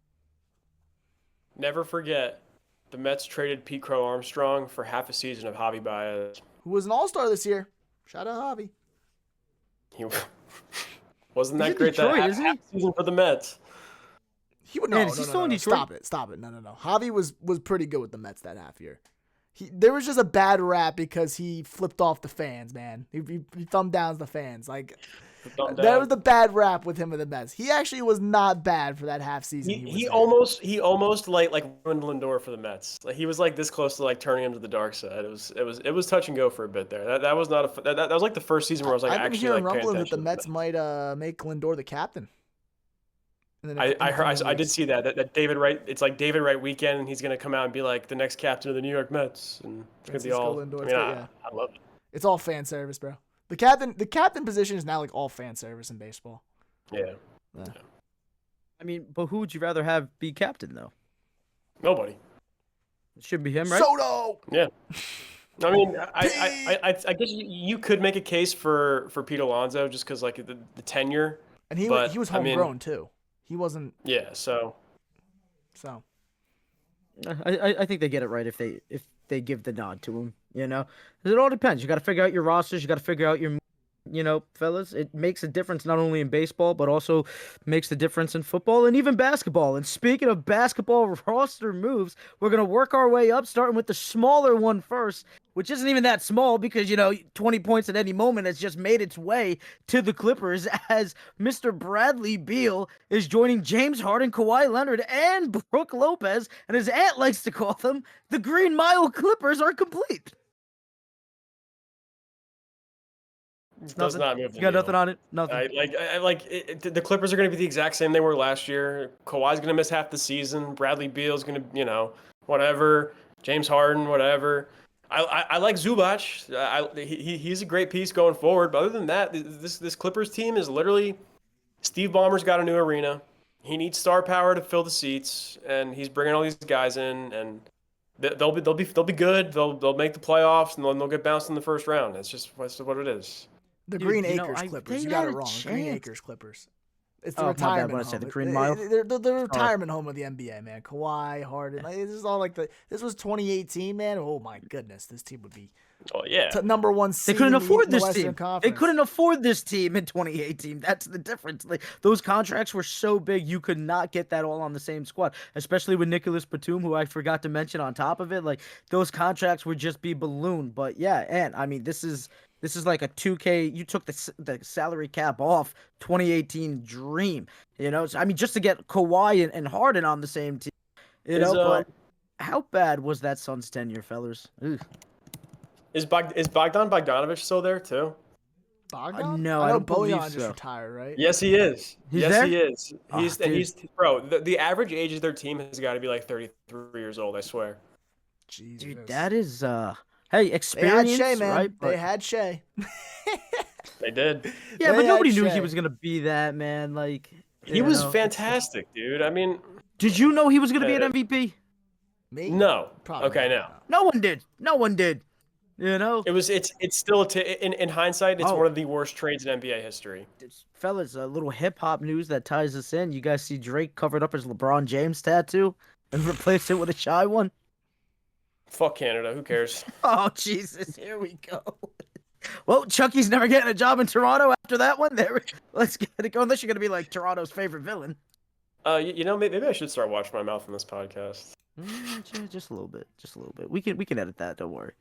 Never forget, the Mets traded Pete Crow Armstrong for half a season of Javi Baez. Who was an all-star this year. Shout out Javi. He wasn't that He's in great Detroit, that isn't half season for the Mets. Is he still in Detroit? Stop it. No. Javi was pretty good with the Mets that half year. There was just a bad rap because he flipped off the fans, man. He thumbed downs the fans. Like, that was the bad rap with him with the Mets. He actually was not bad for that half season. He almost like ruined Lindor for the Mets. Like he was like this close to like turning him to the dark side. It was touch and go for a bit there. That was not that was like the first season where I was like I've been actually hearing like paying rumblings that attention. the Mets might make Lindor the captain. I did see that David Wright. It's like David Wright weekend, and he's gonna come out and be like the next captain of the New York Mets, and it's gonna be all. Lindor. I love it. It's all fan service, bro. The captain position is now like all fan service in baseball. Yeah. I mean, but who would you rather have be captain though? Nobody. It should be him, right? Soto. Yeah. I mean, I guess you could make a case for Pete Alonso just because like the tenure. And he was homegrown too. He wasn't. Yeah. So. I think they get it right if they give the nod to him. It all depends. You got to figure out your rosters. You got to figure out your, fellas. It makes a difference not only in baseball but also makes the difference in football and even basketball. And speaking of basketball roster moves, we're gonna work our way up, starting with the smaller one first, which isn't even that small because 20 points at any moment has just made its way to the Clippers as Mr. Bradley Beal is joining James Harden, Kawhi Leonard, and Brook Lopez, and as Ant likes to call them, the Green Mile Clippers are complete. Does Nothing? not move the You got needle. nothing on it? Nothing. The Clippers are going to be the exact same they were last year. Kawhi's going to miss half the season. Bradley Beal's going to, whatever. James Harden, whatever. I like Zubac. He's a great piece going forward. But other than that, this Clippers team is literally Steve Ballmer's got a new arena. He needs star power to fill the seats, and he's bringing all these guys in, and they'll be good. They'll make the playoffs, and they'll get bounced in the first round. That's what it is. The Dude, Green you know, Acres they Clippers. You got had it a wrong. Green chance. Acres Clippers. It's the Oh, my bad, retirement what I said, home. the Green Mile? They're the retirement home of the NBA, man. Kawhi, Harden. Like, this is all like this was 2018, man. Oh my goodness, this team would be Oh yeah. number one They seed. couldn't in the afford this Western team. They Conference. couldn't afford this team in 2018. That's the difference. Like, those contracts were so big, you could not get that all on the same squad. Especially with Nicholas Batum, who I forgot to mention on top of it. Like, those contracts would just be ballooned. But yeah, and I mean, this is like a 2K. You took the salary cap off. 2018 dream. So, I mean, just to get Kawhi and Harden on the same team. But how bad was that Suns tenure, fellas? Ugh. Is Bogdan Bogdanovic still there too? Bogdan? No, I I know don't believe Bojan just so. retired, right? Yes, he is. He's yes, there? he is. Oh, He's dude. bro. The average age of their team has got to be like 33 years old. I swear. Jesus. Dude, that is hey, They had experience, Shea, man. right? They But, had Shea. They did. yeah, they but nobody had knew Shea. he was gonna be that, man. Like, He was fantastic, dude. I mean, Did you know he was gonna be an Yeah. MVP? Me? no. Probably Okay, not. no. No one did. No one did. It's still in hindsight, it's Oh. one of the worst trades in NBA history. Fellas, a little hip hop news that ties us in. You guys see Drake covered up his LeBron James tattoo and replaced it with a shy one? Fuck Canada. Who cares? Oh Jesus, here we go. Well, Chucky's never getting a job in Toronto after that one. Let's get it going. Unless you're gonna be like Toronto's favorite villain. Maybe I should start watching my mouth in this podcast. Just a little bit. Just a little bit. We can edit that. Don't worry.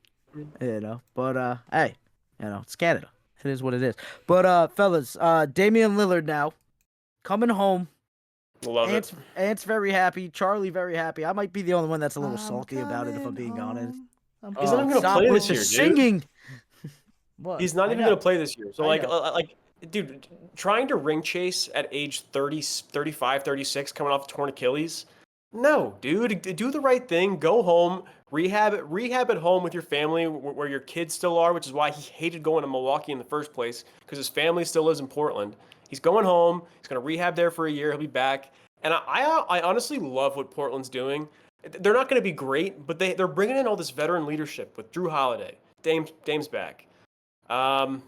But hey, it's Canada. It is what it is. But fellas, Damian Lillard now coming home. Love it. Ant's very happy. Charlie very happy. I might be the only one that's a little salty about it, if I'm being honest. He's not even gonna Stop play with this the year, dude. singing. What? He's not I even know. going to play this year. So, I dude, trying to ring chase at age 30, 35, 36, coming off a torn Achilles. No, dude, do the right thing. Go home, rehab at home with your family where your kids still are, which is why he hated going to Milwaukee in the first place, because his family still lives in Portland. He's going home. He's going to rehab there for a year. He'll be back. And I honestly love what Portland's doing. They're not going to be great, but they're bringing in all this veteran leadership with Drew Holiday. Dame's back. I'm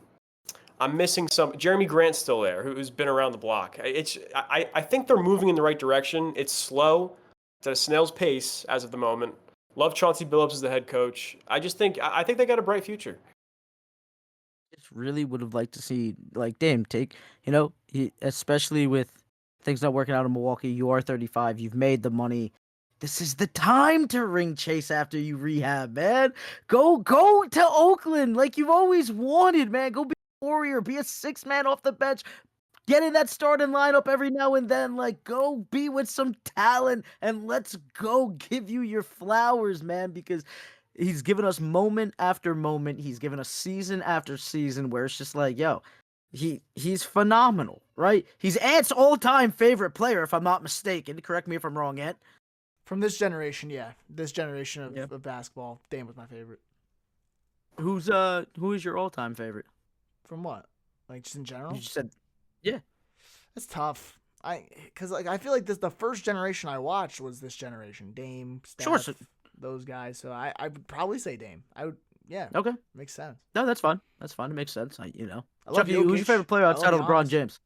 missing some. Jeremy Grant's still there, who's been around the block. I think they're moving in the right direction. It's slow. It's at a snail's pace as of the moment. Love Chauncey Billups as the head coach. I think they got a bright future. Just really would have liked to see Dame take, especially with things not working out in Milwaukee. You are 35. You've made the money. This is the time to ring chase after you rehab, man. Go to Oakland like you've always wanted, man. Go be a warrior. Be a 6-man off the bench. Get in that starting lineup every now and then. Go be with some talent and let's go give you your flowers, man, because he's given us moment after moment. He's given us season after season where it's just like, yo, he's phenomenal, right? He's Ant's all-time favorite player, if I'm not mistaken. Correct me if I'm wrong, Ant. From this generation, yeah. This generation of basketball, Dame was my favorite. Who is your all-time favorite? From what? Like, just in general? You just said, yeah. It's tough. I feel like the first generation I watched was this generation. Dame, Steph, Sure. those guys. So I would probably say Dame. Yeah. Okay. Makes sense. No, that's fine. That's fine. It makes sense. I love Chucky, who's your Jokic. favorite player outside I'll of be LeBron honest. James?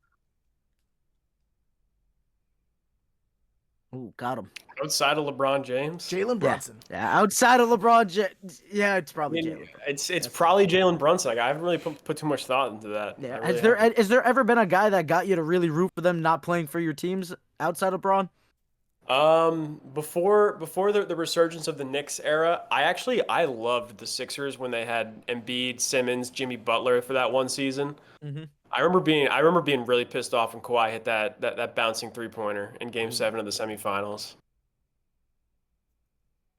Ooh, got him. Outside of LeBron James, Jalen Brunson. Yeah, outside of LeBron James. Yeah, it's I probably mean, Jalen. it's probably Jalen Brunson. I haven't really put too much thought into that. Yeah. I really haven't. Has there ever been a guy that got you to really root for them not playing for your teams outside of Braun? Before the resurgence of the Knicks era, I loved the Sixers when they had Embiid, Simmons, Jimmy Butler for that one season. Mm-hmm. I remember being really pissed off when Kawhi hit that bouncing 3-pointer in Game 7 of the semifinals.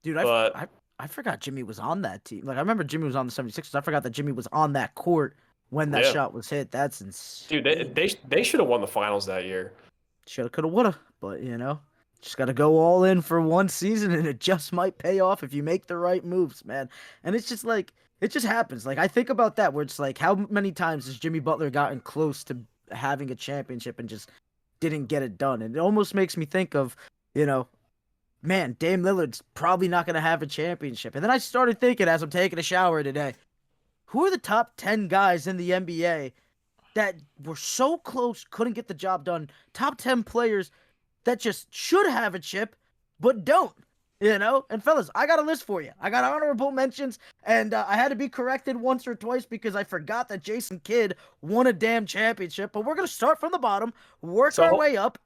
Dude, But I forgot Jimmy was on that team. I remember Jimmy was on the 76ers. I forgot that Jimmy was on that court when that Yeah. shot was hit. That's insane. Dude, they should have won the finals that year. Shoulda, coulda, woulda. But, just got to go all in for one season, and it just might pay off if you make the right moves, man. And it's just like, it just happens. Like, I think about that where it's like, how many times has Jimmy Butler gotten close to having a championship and just didn't get it done? And it almost makes me think of, man, Dame Lillard's probably not going to have a championship. And then I started thinking as I'm taking a shower today, who are the top 10 guys in the NBA that were so close, couldn't get the job done? Top 10 players that just should have a chip, but don't, And fellas, I got a list for you. I got honorable mentions, and I had to be corrected once or twice because I forgot that Jason Kidd won a damn championship. But we're going to start from the bottom, work our way up.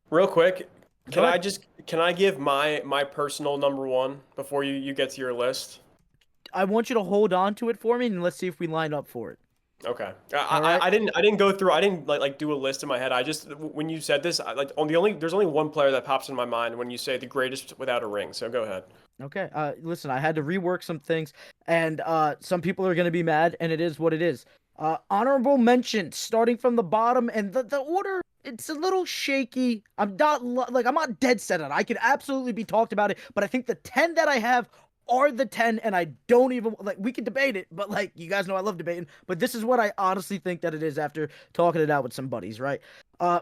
Real quick, can I give my personal number one before you get to your list? I want you to hold on to it for me, and let's see if we line up for it. Okay. right. I didn't go through. I didn't like do a list in my head. I just when you said this, there's only one player that pops in my mind when you say the greatest without a ring. So go ahead. Okay. Listen, I had to rework some things, and some people are gonna be mad, and it is what it is. Honorable mention, starting from the bottom, and the order, it's a little shaky. I'm not dead set on it. I could absolutely be talked about it, but I think the 10 that I have are the 10, and I don't even, we can debate it, but, you guys know I love debating, but this is what I honestly think that it is after talking it out with some buddies, right?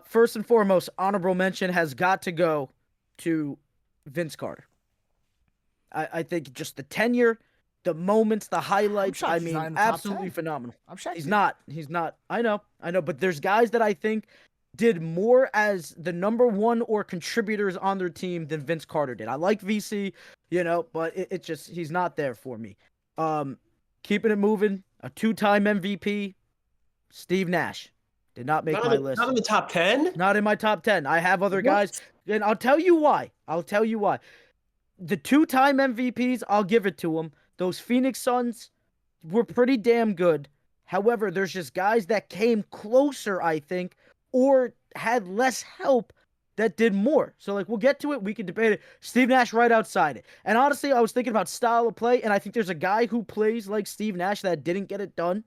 First and foremost, honorable mention has got to go to Vince Carter. I think just the tenure, the moments, the highlights, shocked he's not in the top absolutely 10. phenomenal. I'm shocked. He's not. I know, but there's guys that I think did more as the number one or contributors on their team than Vince Carter did. I like VC, but it just, he's not there for me. Keeping it moving, a 2-time MVP, Steve Nash. Did not make my list. Not in the top 10? Not in my top 10. I have other guys, and I'll tell you why. The 2-time MVPs, I'll give it to them. Those Phoenix Suns were pretty damn good. However, there's just guys that came closer, I think, or had less help that did more. So, we'll get to it. We can debate it. Steve Nash right outside it. And honestly, I was thinking about style of play, and I think there's a guy who plays like Steve Nash that didn't get it done,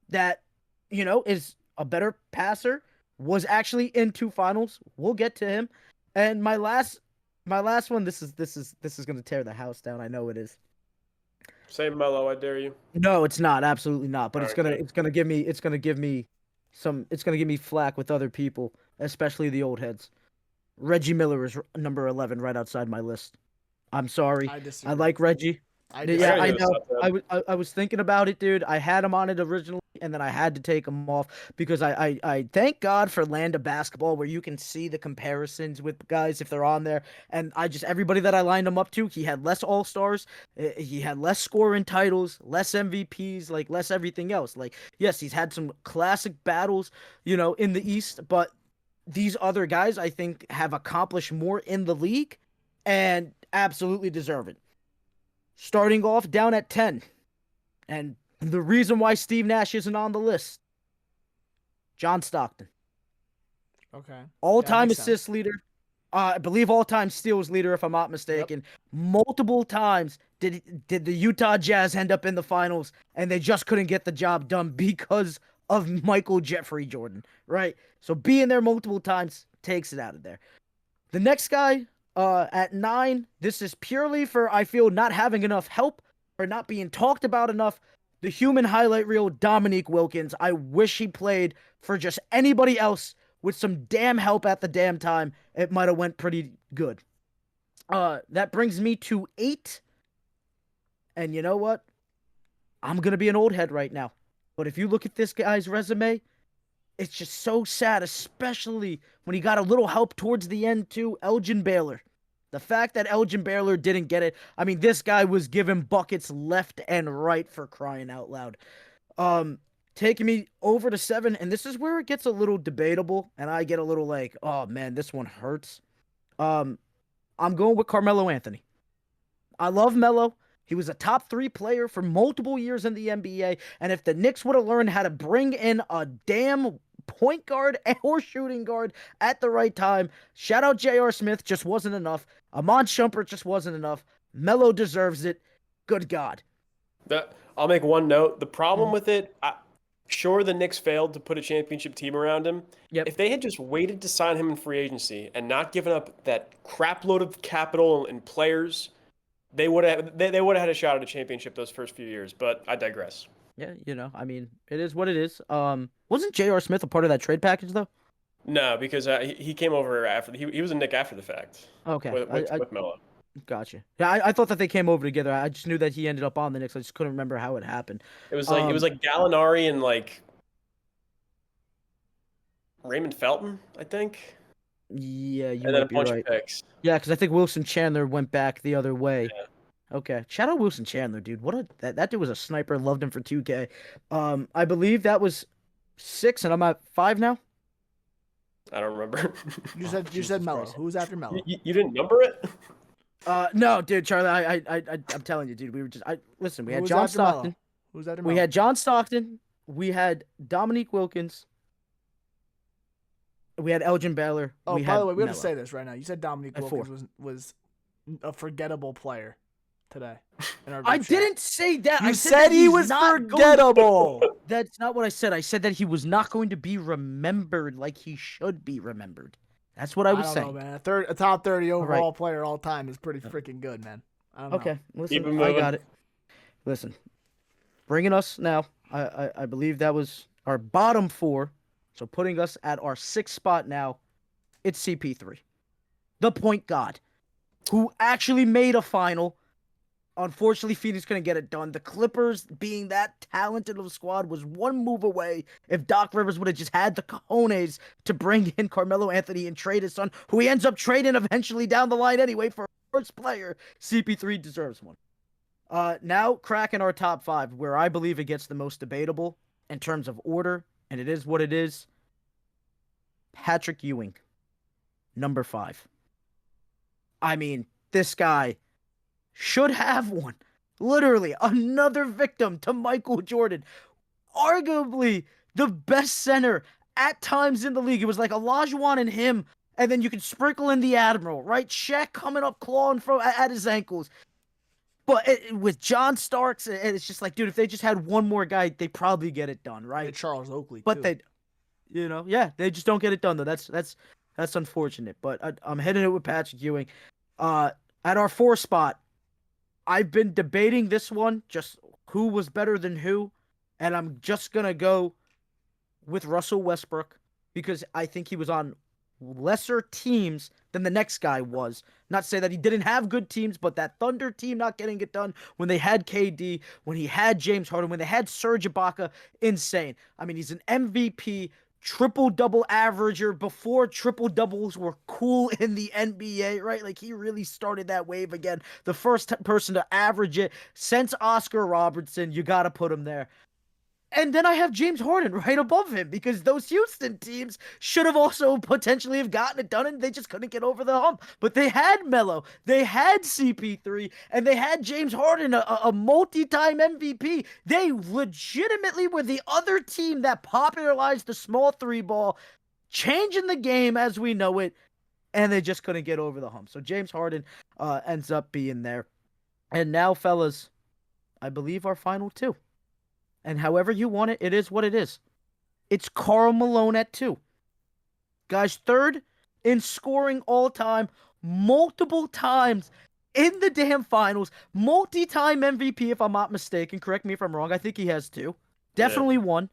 that, is a better passer, was actually in 2 finals. We'll get to him. And my last one, this is going to tear the house down. I know it is. Say Melo, I dare you. No, it's not. Absolutely not. But All right, it's gonna give me flack with other people, especially the old heads. Reggie Miller is number 11 right outside my list. I'm sorry. I like Reggie. I know. I was thinking about it, dude. I had him on it originally, and then I had to take him off because I thank God for Land of Basketball, where you can see the comparisons with guys if they're on there. And everybody that I lined him up to, he had less All-Stars, he had less scoring titles, less MVPs, less everything else. Yes, he's had some classic battles, in the East, but these other guys, I think, have accomplished more in the league and absolutely deserve it. Starting off down at 10, and the reason why Steve Nash isn't on the list, John Stockton. Okay. All-time assist leader. I believe all-time steals leader, if I'm not mistaken. Yep. Multiple times did the Utah Jazz end up in the finals, and they just couldn't get the job done because of Michael Jeffrey Jordan, right? So being there multiple times takes it out of there. The next guy, at 9, this is purely for, I feel, not having enough help or not being talked about enough. The human highlight reel, Dominique Wilkins. I wish he played for just anybody else with some damn help at the damn time. It might have went pretty good. That brings me to 8. And you know what? I'm going to be an old head right now. But if you look at this guy's resume, it's just so sad, especially when he got a little help towards the end too. Elgin Baylor. The fact that Elgin Baylor didn't get it, I mean, this guy was giving buckets left and right, for crying out loud. Taking me over to 7, and this is where it gets a little debatable, and I get a little oh man, this one hurts. I'm going with Carmelo Anthony. I love Melo. He was a top 3 player for multiple years in the NBA, and if the Knicks would have learned how to bring in a damn point guard or shooting guard at the right time, shout out J.R. Smith, just wasn't enough. Amon Shumpert just wasn't enough. Melo deserves it. Good God. I'll make one note. The problem with it, Sure, the Knicks failed to put a championship team around him. Yep. If they had just waited to sign him in free agency and not given up that crap load of capital and players, they would have had a shot at a championship those first few years. But I digress. Yeah, I mean, it is what it is. Wasn't J.R. Smith a part of that trade package though? No, because he came over after he was a Knick after the fact. Okay, with Melo. Gotcha. Yeah, I thought that they came over together. I just knew that he ended up on the Knicks. I just couldn't remember how it happened. It was like Gallinari and like Raymond Felton, I think. Yeah, you And then a might be bunch right. of picks. Yeah, because I think Wilson Chandler went back the other way. Yeah. Okay, shout out Wilson Chandler, dude. That dude was a sniper. Loved him for 2K. I believe that was 6, and I'm at 5 now. I don't remember. You said Melo. Who's after Melo? You didn't number it? No, dude, Charlie. I'm telling you, dude. We were just. Listen. We had Who's John after Melo? Stockton. Who's after Melo? We had John Stockton. We had Dominique Wilkins. We had Elgin Baylor. Oh, we by had the way, we have to Melo. say this right now. You said Dominique At 4. Wilkins was a forgettable player today. In our I group chat. didn't say that. You I said that he he's was not going- forgettable. That's not what I said. I said that he was not going to be remembered like he should be remembered. That's what I was don't saying. know, man. A top 30 overall right. player all time is pretty freaking good, man. I don't know. Okay, Keep listen, it I moving. got it. Listen, bringing us now. I believe that was our bottom 4. So putting us at our 6th spot now. It's CP3, the point guard, who actually made a final. Unfortunately, Phoenix couldn't get it done. The Clippers, being that talented of a squad, was one move away if Doc Rivers would have just had the cojones to bring in Carmelo Anthony and trade his son, who he ends up trading eventually down the line anyway for a first player. CP3 deserves one. Now cracking our top 5, where I believe it gets the most debatable in terms of order, and it is what it is. Patrick Ewing, number 5. I mean, this guy should have one. Literally, another victim to Michael Jordan. Arguably the best center at times in the league. It was like Olajuwon and him, and then you could sprinkle in the Admiral, right? Shaq coming up clawing at his ankles. But with John Starks, it's just like, dude, if they just had one more guy, they probably get it done, right? And Charles Oakley, But too. they just don't get it done though. That's unfortunate. But I'm hitting it with Patrick Ewing. At our 4th spot, I've been debating this one, just who was better than who, and I'm just gonna go with Russell Westbrook because I think he was on lesser teams than the next guy was. Not to say that he didn't have good teams, but that Thunder team not getting it done when they had KD, when he had James Harden, when they had Serge Ibaka, insane. I mean, he's an MVP, triple-double averager before triple-doubles were cool in the NBA, right? Like, he really started that wave again. The first person to average it since Oscar Robertson. You got to put him there. And then I have James Harden right above him because those Houston teams should have also potentially have gotten it done and they just couldn't get over the hump. But they had Melo, they had CP3, and they had James Harden, a multi-time MVP. They legitimately were the other team that popularized the small 3 ball, changing the game as we know it, and they just couldn't get over the hump. So James Harden ends up being there. And now, fellas, I believe our final 2. And however you want it, it is what it is. It's Karl Malone at 2. Guys, 3rd in scoring all time, multiple times in the damn finals, multi-time MVP if I'm not mistaken. Correct me if I'm wrong. I think he has 2. Definitely 1.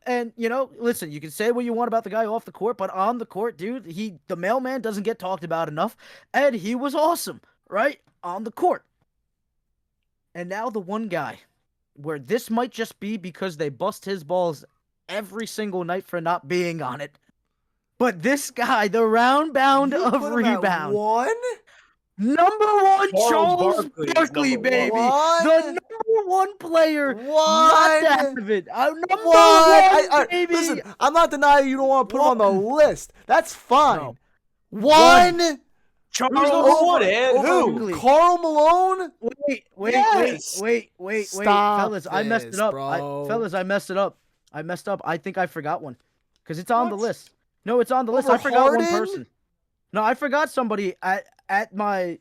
And, listen, you can say what you want about the guy off the court, but on the court, dude, the mailman doesn't get talked about enough. And he was awesome, right? On the court. And now the one guy where this might just be because they bust his balls every single night for not being on it. But this guy, the round bound You of put him at rebound. 1? Charles Number 1, Charles Barkley is Barkley, number baby. one. The number 1 player. Not One. David. Number What? 1, baby. Listen, I'm not denying you don't want to put him on the list. That's fine. No. 1? Charles Who's number 1, Ed? Barkley. Who? Karl Malone? Yes. Wait, Stop fellas, I messed this, it up. bro. I messed it up. I think I forgot one. Because it's on the list. No, it's on the list. I Over forgot one Harden? person. No, I forgot somebody at my,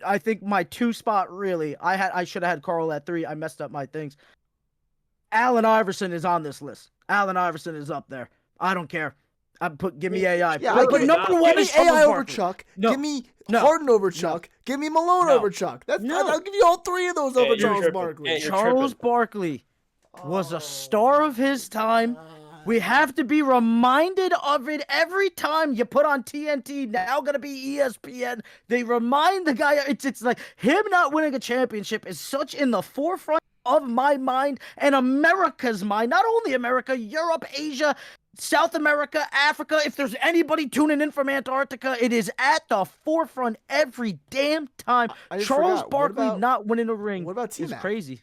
I think my 2 spot, really. I should have had Carl at 3. I messed up my things. Allen Iverson is on this list. Allen Iverson is up there. I don't care. Give me AI. Yeah, but give number me one is Charles AI over Barkley. Chuck. No. Give me No. Harden over Chuck. Give me Malone No. over Chuck. No. I'll give you all three of those over you're Charles tripping. Barkley. Hey, you're Charles tripping. Barkley was a star of his time. We have to be reminded of it every time you put on TNT, now going to be ESPN. They remind the guy, it's like him not winning a championship is such in the forefront of my mind and America's mind. Not only America, Europe, Asia, South America, Africa. If there's anybody tuning in from Antarctica, it is at the forefront every damn time. I just Charles forgot. What Barkley about- not winning a ring what about is T-Mac? crazy.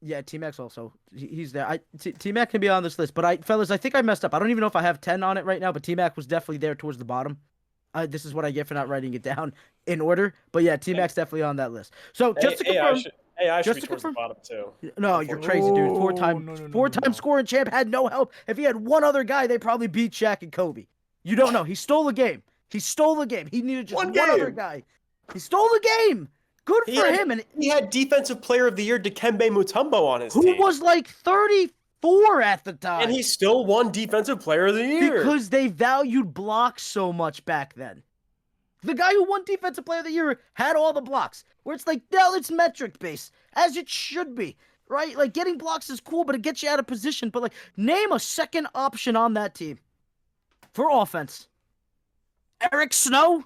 Yeah, T-Mac's also. He's there. T-Mac can be on this list, but fellas, I think I messed up. I don't even know if I have 10 on it right now, but T-Mac was definitely there towards the bottom. This is what I get for not writing it down in order. But yeah, T-Mac's definitely on that list. So just to confirm, I should just be to towards the confirm- bottom too. no, you're crazy, dude. Four-time no. scoring champ, had no help. If he had one other guy, they probably beat Shaq and Kobe. You don't know. He stole the game. He needed just one other game. guy. He stole the game. Good for him. And he had Defensive Player of the Year Dikembe Mutombo on his who team. was like 34 at the time. And he still won Defensive Player of the Year. Because they valued blocks so much back then. The guy who won Defensive Player of the Year had all the blocks. Where it's like, no, it's metric based, as it should be, right? Like, getting blocks is cool, but it gets you out of position. But, like, name a second option on that team for offense. Eric Snow?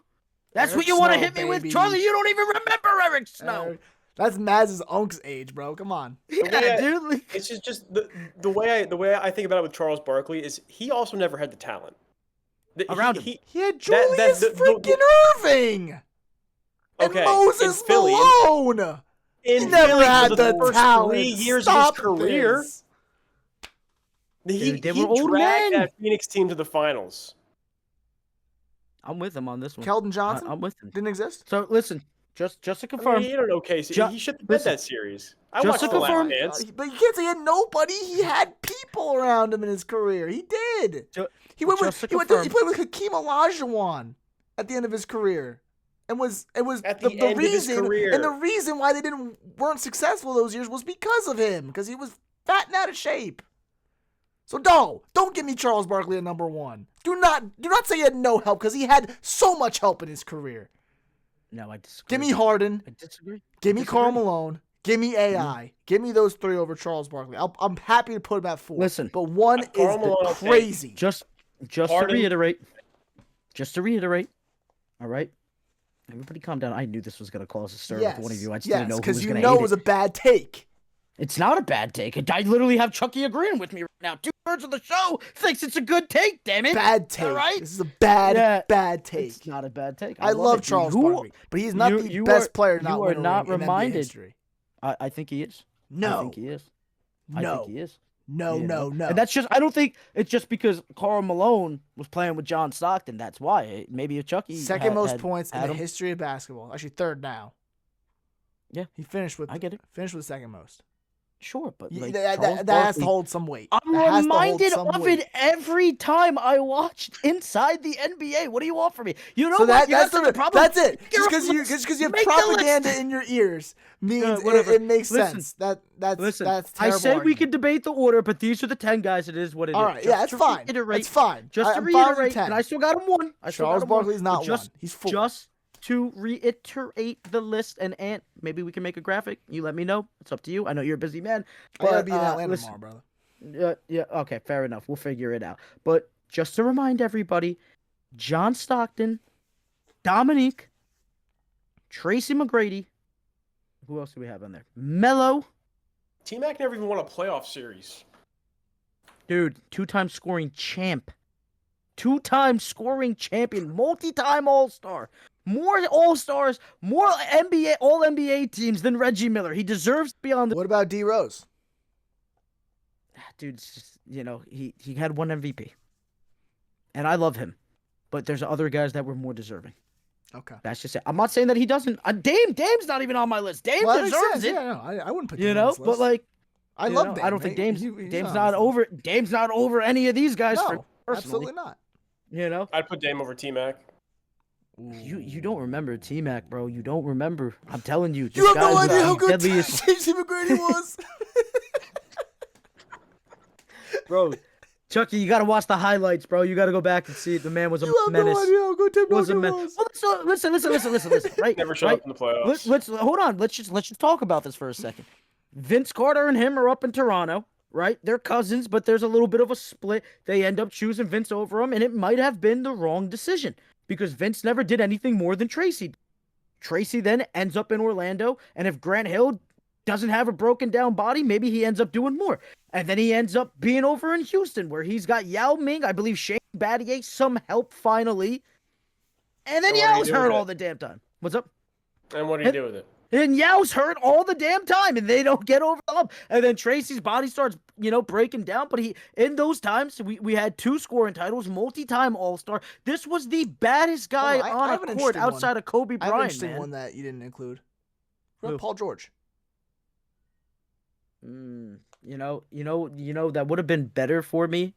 That's Eric what you want to Snow, hit me with? baby. Charlie, you don't even remember Eric Snow. That's Mazz's unc's age, bro. Come on. Yeah, dude. Like, It's just the way I think about it with Charles Barkley is he also never had the talent. Around him. He had Julius freaking Irving. Okay, And Moses in Philly, Malone. He never had for the first talent. 3 years Stop of his career. this. He They were old dragged men. that Phoenix team to the finals. I'm with him on this one. Keldon Johnson I'm with him. didn't exist. So, listen, just to I confirm. mean, he had an okay season. He should have bet listen, that series. I just watched to The Last confirm- Dance. But you can't say he had nobody. He had people around him in his career. He did. He went with just to he confirm- played with Hakeem Olajuwon at the end of his career, and was At the end of his career. and the reason why they weren't successful those years was because of him, because he was fat and out of shape. So don't give me Charles Barkley at number one. Do not say he had no help, because he had so much help in his career. No, I disagree. Give me Harden. I disagree. Give me Karl Malone. Give me AI. Give me those three over Charles Barkley. I'm happy to put him at 4. Listen, but one is Karl Malone, okay. crazy. Just Harden. to reiterate, all right? Everybody calm down. I knew this was going to cause a stir with one of you. I just didn't know who was because going you to know hate it was it. a bad take. It's not a bad take. I literally have Chucky agreeing with me right now. 2/3 of the show thinks it's a good take, damn it. Bad take. All right? This is a bad take. It's not a bad take. I love it. Charles You- Barkley, but he's not the you best are- player to not you win are a not ring in NBA reminded. history. I think he is. No. I think he is. I No. think he is. No, You no, know? no. And that's just, I don't think it's just because Karl Malone was playing with John Stockton. That's why. Maybe if Chucky Second most points in had the him. history of basketball. Actually, third now. Yeah. He finished with I get it. Finished with second most. Sure, but Y- like, that Charles has to Barkley- hold some weight. I'm That has to hold reminded some of weight. it every time I watched Inside the NBA. What do you want from me? You know So what? You that's got such a problem. That's it. You're Just on because you have Make the list. propaganda in your ears means whatever. it makes Listen. sense. That's Listen, that's I terrible said we argument. could debate the order, but these are the 10 guys. It is what it is. All right, Just yeah, that's to fine. reiterate- That's fine. Just to I'm fine with reiterate, 10. and I still got him one. Charles Barkley's not But just, one. He's 4. Just to reiterate the list, and Ant, maybe we can make a graphic. You let me know. It's up to you. I know you're a busy man. I gotta But, be in Atlanta listen, tomorrow, brother. yeah, okay, fair enough. We'll figure it out. But just to remind everybody, John Stockton, Dominique, Tracy McGrady. Who else do we have on there? Melo. T-Mac never even won a playoff series. Dude, 2-time scoring champ. 2-time scoring champion. Multi-time All-Star. More All-Stars, more NBA, All-NBA teams than Reggie Miller. He deserves to be on the... What about D Rose? Dude, it's just, he had one MVP. And I love him. But there's other guys that were more deserving. Okay. That's just it. I'm not saying that he doesn't. Dame's not even on my list. Dame Well, that makes deserves sense. it. Yeah, no, I wouldn't put You Dame know, on this but list. like, I you love know, Dame. I don't think Dame's He's not over. Dame's not over any of these guys. No, personally, absolutely not. You know, I'd put Dame over T-Mac. you don't remember T-Mac, bro. You don't remember. I'm telling you. You this have guy no was idea the how good deadliest- Tracy McGrady was. Bro, Chucky, you got to watch the highlights, bro. You got to go back and see it. The man was a You have menace. no idea how good Tim Was a Duncan menace. was. Well, listen. Right, Never showed right. up in the playoffs. Let's hold on. Let's just talk about this for a second. Vince Carter and him are up in Toronto, right? They're cousins, but there's a little bit of a split. They end up choosing Vince over him, and it might have been the wrong decision because Vince never did anything more than Tracy. Tracy then ends up in Orlando, and if Grant Hill doesn't have a broken down body, maybe he ends up doing more. And then he ends up being over in Houston, where he's got Yao Ming, I believe Shane Battier, some help finally. And then And what do you Yao's do hurt with all it? the damn time. What's up? And what do you do with it? And Yao's hurt all the damn time, and they don't get over the hump. And then Tracy's body starts, breaking down. But in those times, we had 2 scoring titles, multi-time All-Star. This was the baddest guy Hold on, I on have a an court interesting one. outside of Kobe I have an Bryant, interesting man. one that you didn't include. Who? Paul George. That would have been better for me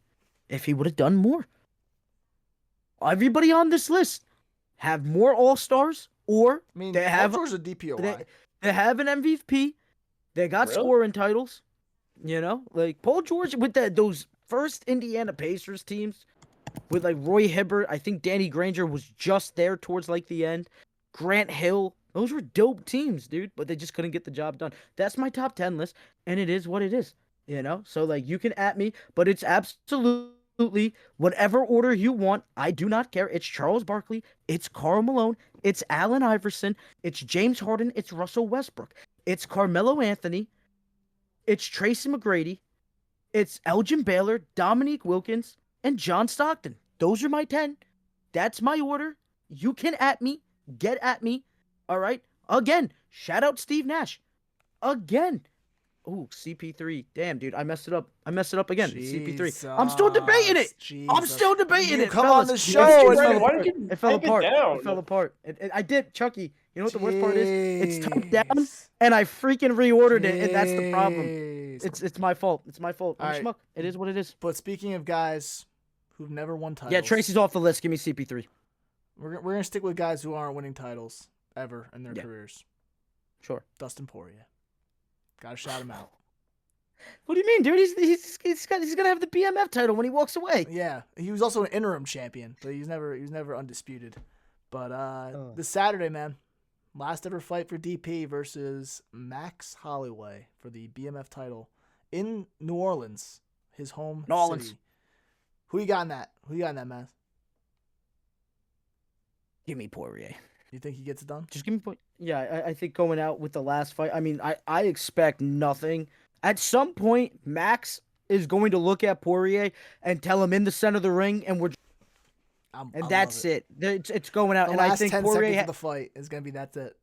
if he would have done more. Everybody on this list have more All-Stars, or I mean, they Paul have George is a DPOY. they have an MVP. They got Really? scoring titles. Like Paul George with those first Indiana Pacers teams with like Roy Hibbert. I think Danny Granger was just there towards like the end. Grant Hill. Those were dope teams, dude, but they just couldn't get the job done. That's my top 10 list, and it is what it is, So, like, you can at me, but it's absolutely whatever order you want. I do not care. It's Charles Barkley. It's Karl Malone. It's Allen Iverson. It's James Harden. It's Russell Westbrook. It's Carmelo Anthony. It's Tracy McGrady. It's Elgin Baylor, Dominique Wilkins, and John Stockton. Those are my 10. That's my order. You can at me. Get at me. All right. Again, shout out Steve Nash. Again. Ooh, CP3. Damn, dude, I messed it up. again. CP3. I'm still debating it. I'm still debating it. Come fellas. on the It show. fell It's apart. Why don't you It fell take it apart. down? It fell apart. I did, Chucky. You know what the worst part is? It's top down, Jeez. and I freaking reordered it, and that's the problem. Jeez. It's my fault. It's my fault. I'm All a right. schmuck. It is what it is. But speaking of guys who've never won titles, Yeah, Tracy's off the list. Give me CP3. we're gonna stick with guys who aren't winning titles ever in their Yeah. careers. Sure. Dustin Poirier. Gotta shout him out. What do you mean, dude? He's gonna have the BMF title when he walks away. Yeah, he was also an interim champion, but he was never undisputed. But this Saturday, man, last ever fight for DP versus Max Holloway for the BMF title in New Orleans, his home New Orleans. city. Who you got in that? Mazz? Give me Poirier. You think he gets it done? Just give me point. Yeah, I think going out with the last fight. I mean, I expect nothing. At some point, Max is going to look at Poirier and tell him in the center of the ring, and that's it. It's going out. The And last I think 10 Poirier. seconds of the fight is gonna be that's it.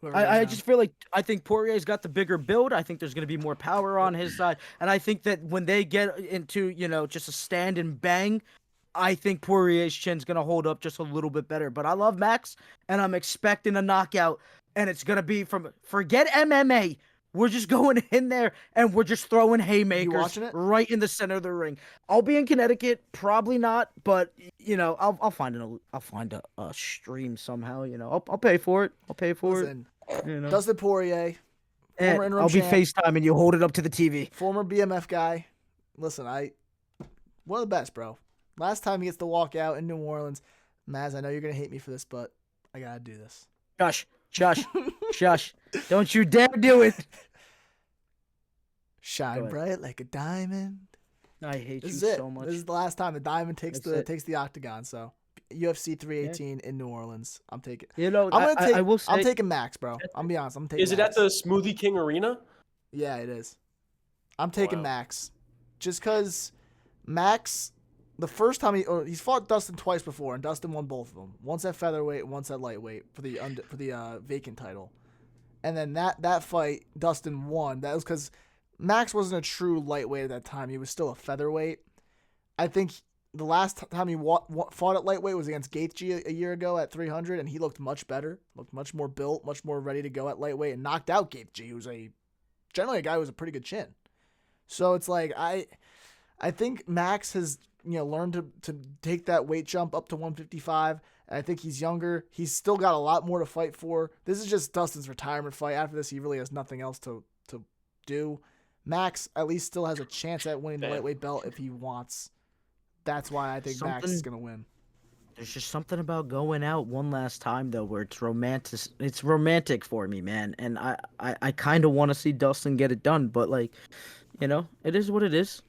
Whoever I goes just down. feel like I think Poirier's got the bigger build. I think there's going to be more power on his side, and I think that when they get into just a stand and bang, I think Poirier's chin's going to hold up just a little bit better. But I love Max, and I'm expecting a knockout, and it's going to be forget MMA. We're just going in there and we're just throwing haymakers watching it? right in the center of the ring. I'll be in Connecticut, probably not, but I'll find a stream somehow. I'll pay for it. I'll pay for Listen, it. Dustin Poirier, And former interim I'll be champ, FaceTiming you. Hold it up to the TV. former BMF guy. Listen, one of the best, bro. Last time he gets to walk out in New Orleans, Mazz, I know you're gonna hate me for this, but I gotta do this. Shush. Don't you dare do it. Shine ahead. bright like a diamond. I hate This you is it. so much. This is the last time the diamond takes That's it. the octagon. So UFC 318 in New Orleans. I'm taking. I will say. I'm taking Max, bro. I'm be honest. I'm taking. Is it Max. at the Smoothie King Arena? Yeah, it is. I'm taking Wow. Max, just because Max, the first time he's fought Dustin twice before, and Dustin won both of them. Once at featherweight, once at lightweight for the vacant title, and then that fight Dustin won. That was because Max wasn't a true lightweight at that time. He was still a featherweight. I think the last time he fought at lightweight was against Gaethje a year ago at 300, and he looked much better, looked much more built, much more ready to go at lightweight, and knocked out Gaethje, who's generally a guy with a pretty good chin. So it's like I think Max has learned to take that weight jump up to 155. And I think he's younger. He's still got a lot more to fight for. This is just Dustin's retirement fight. After this, he really has nothing else to do. Max at least still has a chance at winning the Damn. lightweight belt if he wants. That's why I think Max is gonna win. There's just something about going out one last time though, where it's romantic. It's romantic for me, man, and I kind of want to see Dustin get it done, but like, it is what it is.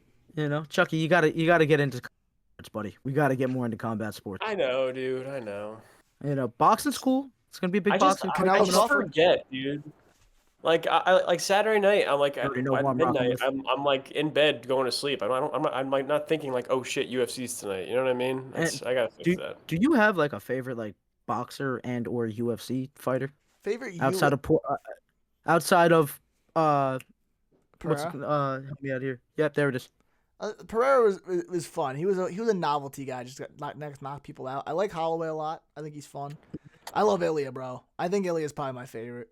Chucky, you gotta get into sports, buddy. We gotta get more into combat sports. I know, dude. I know. Boxing's cool. It's gonna be a big I just, boxing. I Canelo just Crawford? forget, dude. Like like Saturday night, I'm like You already know by who I'm rocking midnight, with. I'm like in bed going to sleep. I'm like not thinking like, oh shit, UFC's tonight. You know what I mean? I gotta fix that. Do you have like a favorite like boxer and or UFC fighter Favorite outside of what's Pereira? help me out here? Yep, there it is. Pereira was fun. He was a novelty guy. Just got knock people out. I like Holloway a lot. I think he's fun. I love Ilya, bro. I think Ilya is probably my favorite.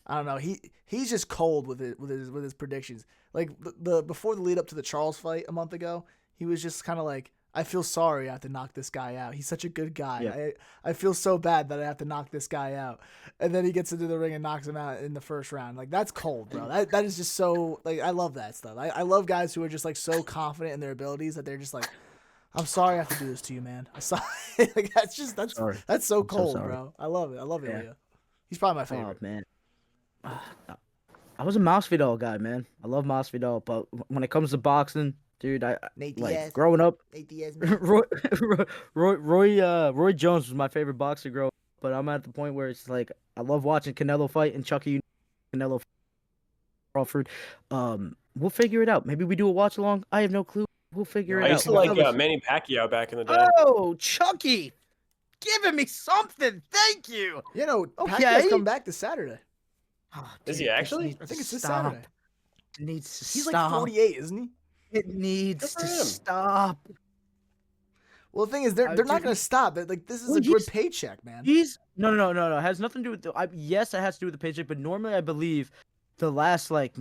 I don't know. He's just cold with his predictions. Like the before the lead up to the Charles fight a month ago, he was just kind of like, I feel sorry I have to knock this guy out. He's such a good guy. Yeah. I feel so bad that I have to knock this guy out. And then he gets into the ring and knocks him out in the first round. Like, that's cold, bro. That is just so, like, I love that stuff. I love guys who are just, like, so confident in their abilities that they're just like, I'm sorry I have to do this to you, man. I'm sorry. Like, that's Sorry. so so cold, sorry. bro. I love it. I love Yeah. Ilya. He's probably my favorite. Oh man, I was a Masvidal guy, man. I love Masvidal, but when it comes to boxing, dude, I Nate like Diaz. growing up. Nate Diaz. Roy Jones was my favorite boxer growing up, but I'm at the point where it's like I love watching Canelo fight and Chucky Canelo Crawford. We'll figure it out. Maybe we do a watch along. I have no clue. We'll figure it I out. used to like Manny Pacquiao back in the day. Oh, Chucky, giving me something. Thank you. Pacquiao's Okay. come back this Saturday. Oh, Is he dude, this actually? needs I think to it's this stop. Saturday. It needs to He's stop. like 48, isn't he? It needs Good to for him. stop. Well, the thing is, they're Dude, not going to stop. Like, this is Well, a good he's- paycheck, man. He's no. It has nothing to do with the. Yes, it has to do with the paycheck, but normally I believe the last like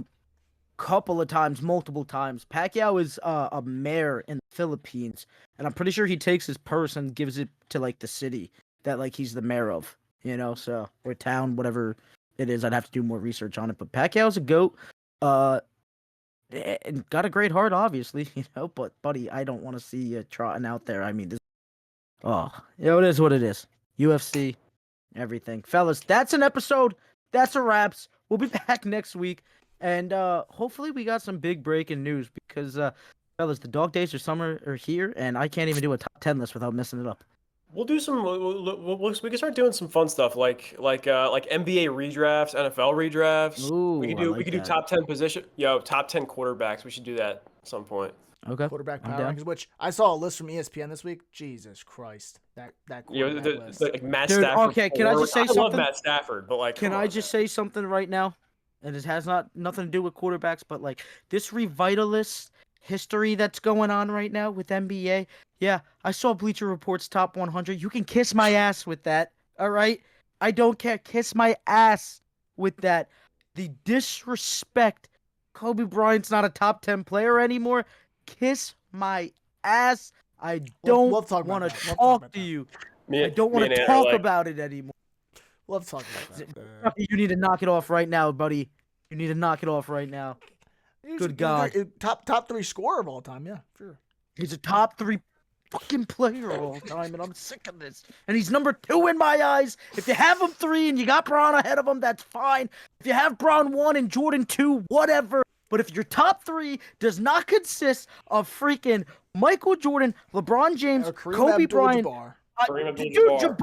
couple of times, multiple times, Pacquiao is a mayor in the Philippines, and I'm pretty sure he takes his purse and gives it to like the city that like he's the mayor of, so or town, whatever it is. I'd have to do more research on it, but Pacquiao's a goat. And got a great heart, obviously, but buddy, I don't want to see you trotting out there. I mean, this. Oh, it is what it is. UFC, everything, fellas. That's an episode. That's a wraps. We'll be back next week, and hopefully we got some big breaking news because, fellas, the dog days of summer are here, and I can't even do a top 10 list without messing it up. We'll do some. We can start doing some fun stuff like NBA redrafts, NFL redrafts. Ooh, we I could do like do that. top 10 position. Top 10 quarterbacks. We should do that at some point. Okay. Quarterback I'm power down. rankings, which I saw a list from ESPN this week. Jesus Christ, that quarterback list. Like Matt Dude, Stafford. okay, can I just say I love something? Matt Stafford, but like, Can come I on, just man. say something right now? And it has nothing to do with quarterbacks, but like this revitalist history that's going on right now with NBA. Yeah, I saw Bleacher Report's top 100. You can kiss my ass with that. All right? I don't care. Kiss my ass with that. The disrespect. Kobe Bryant's not a top 10 player anymore. Kiss my ass. I don't We'll talk about want to that. We'll talk talk about to that. you. Me- I don't me want and to Ant are talk like- about it anymore. We'll have to talk about that. Chucky, you need to knock it off right now, buddy. You need to knock it off right now. Good God. Top 3 scorer of all time. Yeah, sure. He's a top 3 fucking player of all time, and I'm sick of this. And he's number 2 in my eyes. If you have him 3 and you got Braun ahead of him, that's fine. If you have Braun 1 and Jordan 2, whatever. But if your top 3 does not consist of freaking Michael Jordan, LeBron James, Or Kareem Kobe Bryant, Abdul-Jabbar. Kareem dude, Abdul-Jabbar.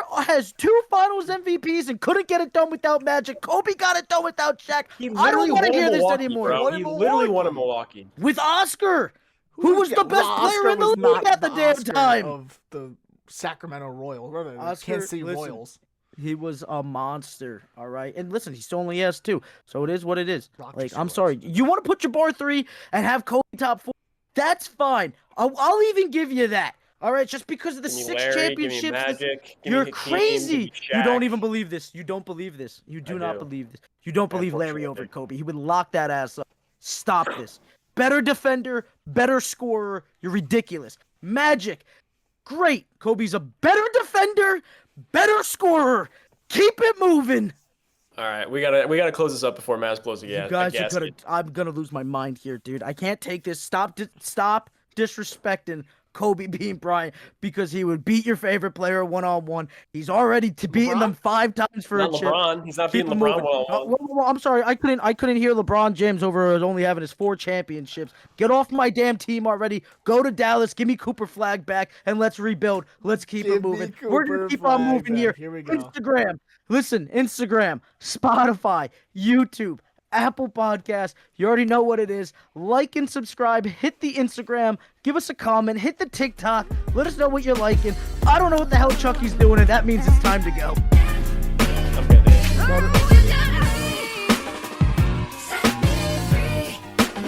Jabbar has 2 Finals MVPs and couldn't get it done without Magic. Kobe got it done without Shaq. He I literally don't want to won in hear this Milwaukee, anymore. bro. Won He in literally won in Milwaukee. Milwaukee. With Oscar, who was the best player in the league at the damn time. Of the Sacramento Royals, or the Oscar, Kansas City listen. Royals. He was a monster, all right? And listen, he still only has 2, so it is what it is. Rock Like, the I'm scores. sorry. You want to put your bar 3 and have Kobe top 4? That's fine. I'll even give you that, all right? Just because of the Give me 6 Larry, championships. Give me Magic. Give You're me Hakeem, crazy. Give me You don't Shaq. even believe this. You don't believe this. You do I not do. believe this. You don't believe Larry Unfortunately. over Kobe. He would lock that ass up. Stop this. Better defender, better scorer. You're ridiculous. Magic. Great. Kobe's a better defender, better scorer. Keep it moving. All right, we gotta close this up before Mazz blows again. You guys are gonna. I'm gonna lose my mind here, dude. I can't take this. Stop disrespecting Kobe beating Bryant because he would beat your favorite player 1-on-1. He's already beaten them 5 times for Not a chip. LeBron. He's not Keep beating it LeBron moving. 1-on-1. Well, I'm sorry. I couldn't hear LeBron James over only having his 4 championships. Get off my damn team already. Go to Dallas. Give me Cooper Flag back and let's rebuild. Let's keep it moving. We're gonna keep on moving here. Here we go. Instagram. Listen, Instagram, Spotify, YouTube, Apple Podcasts. You already know what it is. Like and subscribe. Hit the Instagram. Give us a comment. Hit the TikTok. Let us know what you're liking. I don't know what the hell Chucky's doing, and that means it's time to go. Okay, there.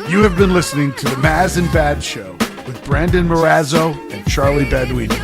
You have been listening to the Mazz and Bad Show with Brandon Marrazzo and Charlie Baduini.